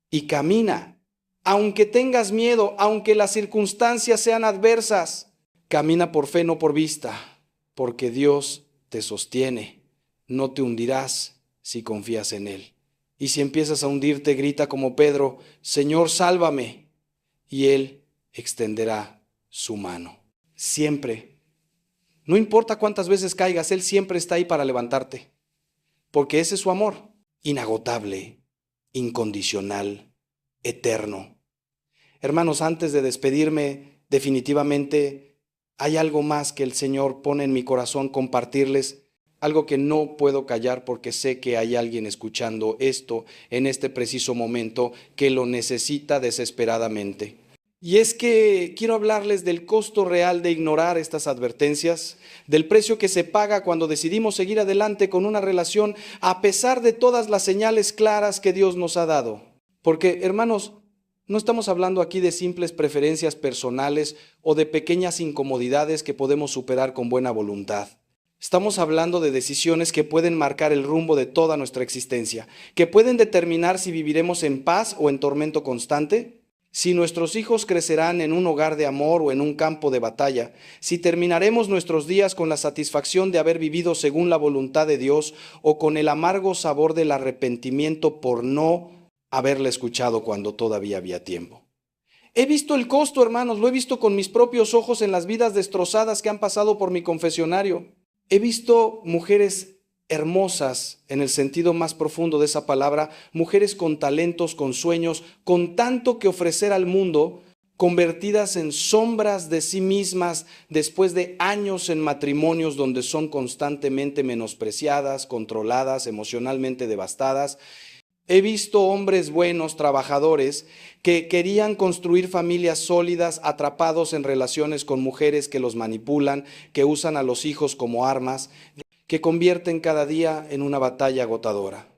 Y camina. Aunque tengas miedo, aunque las circunstancias sean adversas, camina por fe, no por vista, porque Dios te sostiene. No te hundirás si confías en Él. Y si empiezas a hundirte, grita como Pedro, Señor, sálvame. Y Él extenderá su mano. Siempre. No importa cuántas veces caigas, Él siempre está ahí para levantarte. Porque ese es su amor, inagotable, incondicional, eterno. Hermanos, antes de despedirme, definitivamente hay algo más que el Señor pone en mi corazón compartirles, algo que no puedo callar porque sé que hay alguien escuchando esto en este preciso momento que lo necesita desesperadamente. Y es que quiero hablarles del costo real de ignorar estas advertencias, del precio que se paga cuando decidimos seguir adelante con una relación a pesar de todas las señales claras que Dios nos ha dado. Porque, hermanos, No estamos hablando aquí de simples preferencias personales o de pequeñas incomodidades que podemos superar con buena voluntad. Estamos hablando de decisiones que pueden marcar el rumbo de toda nuestra existencia, que pueden determinar si viviremos en paz o en tormento constante, si nuestros hijos crecerán en un hogar de amor o en un campo de batalla, si terminaremos nuestros días con la satisfacción de haber vivido según la voluntad de Dios o con el amargo sabor del arrepentimiento por no haberle escuchado cuando todavía había tiempo. He visto el costo, hermanos, lo he visto con mis propios ojos en las vidas destrozadas que han pasado por mi confesionario. He visto mujeres hermosas en el sentido más profundo de esa palabra, mujeres con talentos, con sueños, con tanto que ofrecer al mundo, convertidas en sombras de sí mismas después de años en matrimonios donde son constantemente menospreciadas, controladas, emocionalmente devastadas. He visto hombres buenos, trabajadores, que querían construir familias sólidas, atrapados en relaciones con mujeres que los manipulan, que usan a los hijos como armas, que convierten cada día en una batalla agotadora.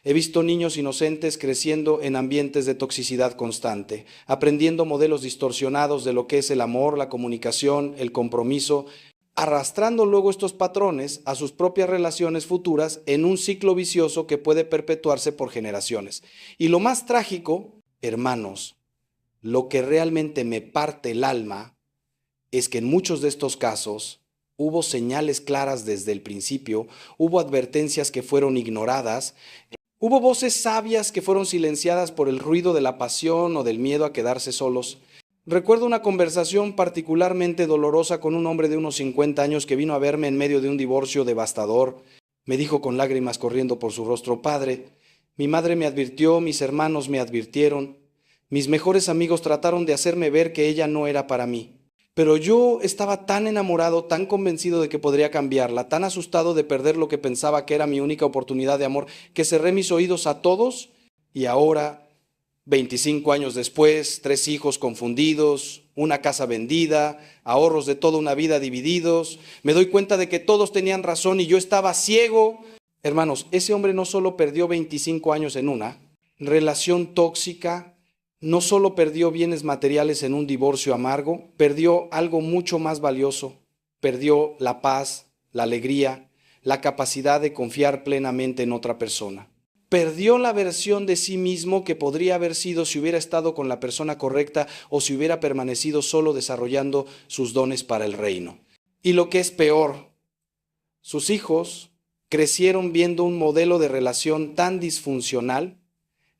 He visto niños inocentes creciendo en ambientes de toxicidad constante, aprendiendo modelos distorsionados de lo que es el amor, la comunicación, el compromiso, arrastrando luego estos patrones a sus propias relaciones futuras en un ciclo vicioso que puede perpetuarse por generaciones. Y lo más trágico, hermanos, lo que realmente me parte el alma es que en muchos de estos casos hubo señales claras desde el principio, hubo advertencias que fueron ignoradas, hubo voces sabias que fueron silenciadas por el ruido de la pasión o del miedo a quedarse solos. Recuerdo una conversación particularmente dolorosa con un hombre de unos 50 años que vino a verme en medio de un divorcio devastador. Me dijo con lágrimas corriendo por su rostro: Padre, mi madre me advirtió, mis hermanos me advirtieron, mis mejores amigos trataron de hacerme ver que ella no era para mí. Pero yo estaba tan enamorado, tan convencido de que podría cambiarla, tan asustado de perder lo que pensaba que era mi única oportunidad de amor, que cerré mis oídos a todos y ahora, 25 años después, 3 hijos confundidos, una casa vendida, ahorros de toda una vida divididos, me doy cuenta de que todos tenían razón y yo estaba ciego. Hermanos, ese hombre no solo perdió 25 años en una relación tóxica, no solo perdió bienes materiales en un divorcio amargo, perdió algo mucho más valioso, perdió la paz, la alegría, la capacidad de confiar plenamente en otra persona. Perdió la versión de sí mismo que podría haber sido si hubiera estado con la persona correcta o si hubiera permanecido solo desarrollando sus dones para el reino. Y lo que es peor, sus hijos crecieron viendo un modelo de relación tan disfuncional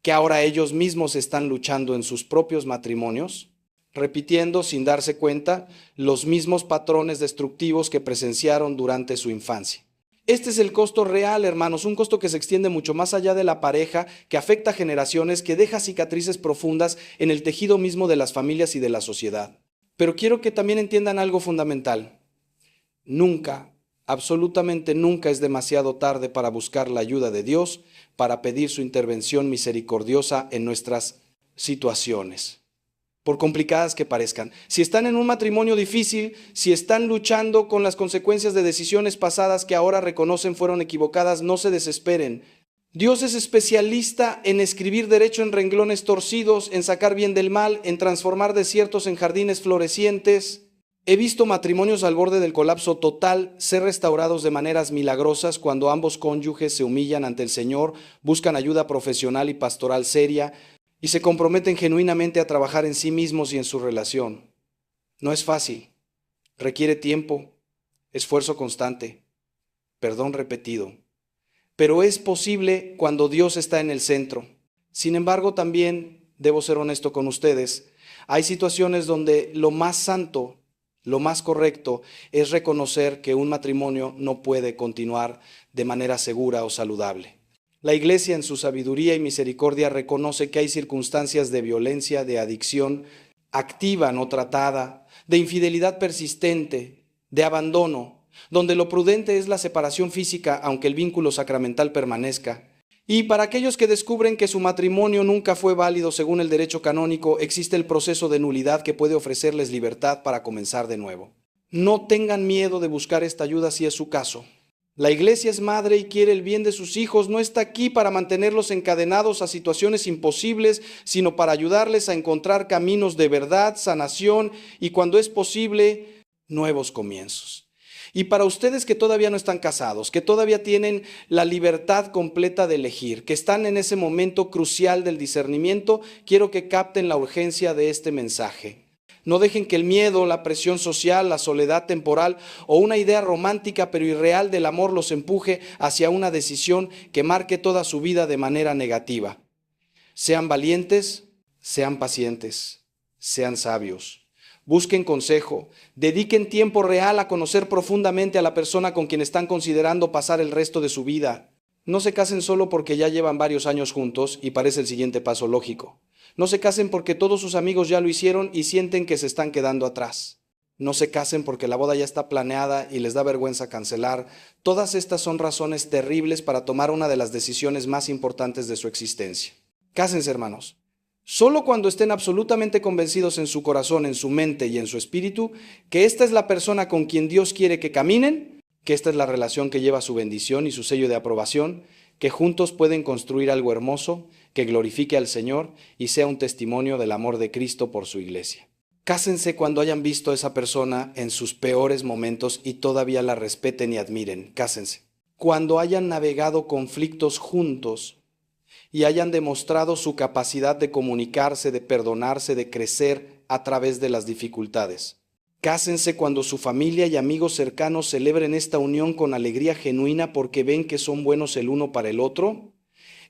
que ahora ellos mismos están luchando en sus propios matrimonios, repitiendo sin darse cuenta los mismos patrones destructivos que presenciaron durante su infancia. Este es el costo real, hermanos, un costo que se extiende mucho más allá de la pareja, que afecta a generaciones, que deja cicatrices profundas en el tejido mismo de las familias y de la sociedad. Pero quiero que también entiendan algo fundamental. Nunca, absolutamente nunca es demasiado tarde para buscar la ayuda de Dios, para pedir su intervención misericordiosa en nuestras situaciones, por complicadas que parezcan. Si están en un matrimonio difícil, si están luchando con las consecuencias de decisiones pasadas que ahora reconocen fueron equivocadas, no se desesperen. Dios es especialista en escribir derecho en renglones torcidos, en sacar bien del mal, en transformar desiertos en jardines florecientes. He visto matrimonios al borde del colapso total ser restaurados de maneras milagrosas cuando ambos cónyuges se humillan ante el Señor, buscan ayuda profesional y pastoral seria, y se comprometen genuinamente a trabajar en sí mismos y en su relación. No es fácil, requiere tiempo, esfuerzo constante, perdón repetido, pero es posible cuando Dios está en el centro. Sin embargo, también debo ser honesto con ustedes, hay situaciones donde lo más santo, lo más correcto es reconocer que un matrimonio no puede continuar de manera segura o saludable. La Iglesia, en su sabiduría y misericordia, reconoce que hay circunstancias de violencia, de adicción activa no tratada, de infidelidad persistente, de abandono, donde lo prudente es la separación física, aunque el vínculo sacramental permanezca. Y para aquellos que descubren que su matrimonio nunca fue válido según el derecho canónico, existe el proceso de nulidad que puede ofrecerles libertad para comenzar de nuevo. No tengan miedo de buscar esta ayuda si es su caso. La iglesia es madre y quiere el bien de sus hijos. No está aquí para mantenerlos encadenados a situaciones imposibles, sino para ayudarles a encontrar caminos de verdad, sanación y, cuando es posible, nuevos comienzos. Y para ustedes que todavía no están casados, que todavía tienen la libertad completa de elegir, que están en ese momento crucial del discernimiento, quiero que capten la urgencia de este mensaje. No dejen que el miedo, la presión social, la soledad temporal o una idea romántica pero irreal del amor los empuje hacia una decisión que marque toda su vida de manera negativa. Sean valientes, sean pacientes, sean sabios. Busquen consejo, dediquen tiempo real a conocer profundamente a la persona con quien están considerando pasar el resto de su vida. No se casen solo porque ya llevan varios años juntos y parece el siguiente paso lógico. No se casen porque todos sus amigos ya lo hicieron y sienten que se están quedando atrás. No se casen porque la boda ya está planeada y les da vergüenza cancelar. Todas estas son razones terribles para tomar una de las decisiones más importantes de su existencia. Cásense, hermanos. Solo cuando estén absolutamente convencidos en su corazón, en su mente y en su espíritu que esta es la persona con quien Dios quiere que caminen, que esta es la relación que lleva su bendición y su sello de aprobación, que juntos pueden construir algo hermoso, que glorifique al Señor y sea un testimonio del amor de Cristo por su iglesia. Cásense cuando hayan visto a esa persona en sus peores momentos y todavía la respeten y admiren. Cásense. Cuando hayan navegado conflictos juntos y hayan demostrado su capacidad de comunicarse, de perdonarse, de crecer a través de las dificultades. Cásense cuando su familia y amigos cercanos celebren esta unión con alegría genuina porque ven que son buenos el uno para el otro.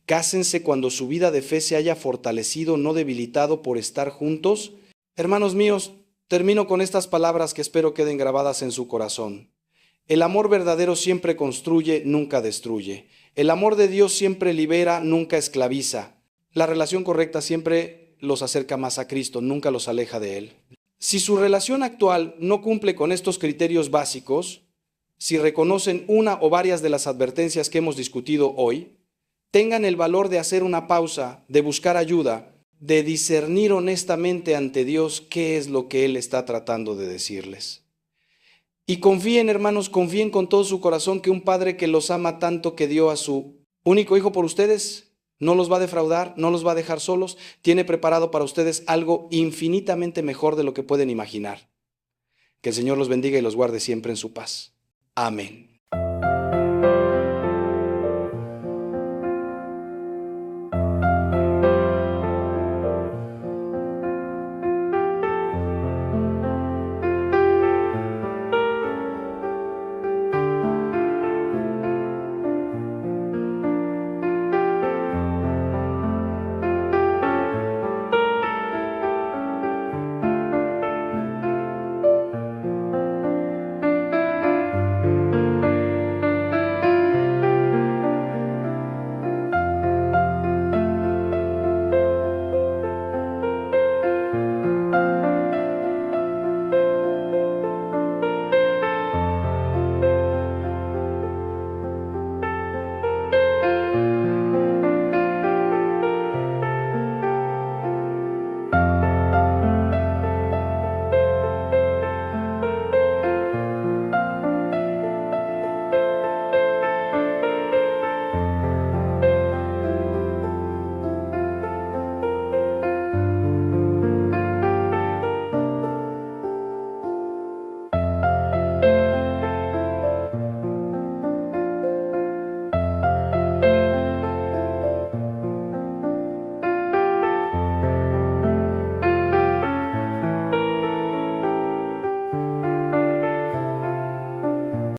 Cásense cuando su vida de fe se haya fortalecido, no debilitado por estar juntos. Hermanos míos, termino con estas palabras que espero queden grabadas en su corazón. El amor verdadero siempre construye, nunca destruye. El amor de Dios siempre libera, nunca esclaviza. La relación correcta siempre los acerca más a Cristo, nunca los aleja de Él. Si su relación actual no cumple con estos criterios básicos, si reconocen una o varias de las advertencias que hemos discutido hoy, tengan el valor de hacer una pausa, de buscar ayuda, de discernir honestamente ante Dios qué es lo que Él está tratando de decirles. Y confíen, hermanos, confíen con todo su corazón que un Padre que los ama tanto, que dio a su único Hijo por ustedes, no los va a defraudar, no los va a dejar solos, tiene preparado para ustedes algo infinitamente mejor de lo que pueden imaginar. Que el Señor los bendiga y los guarde siempre en su paz. Amén.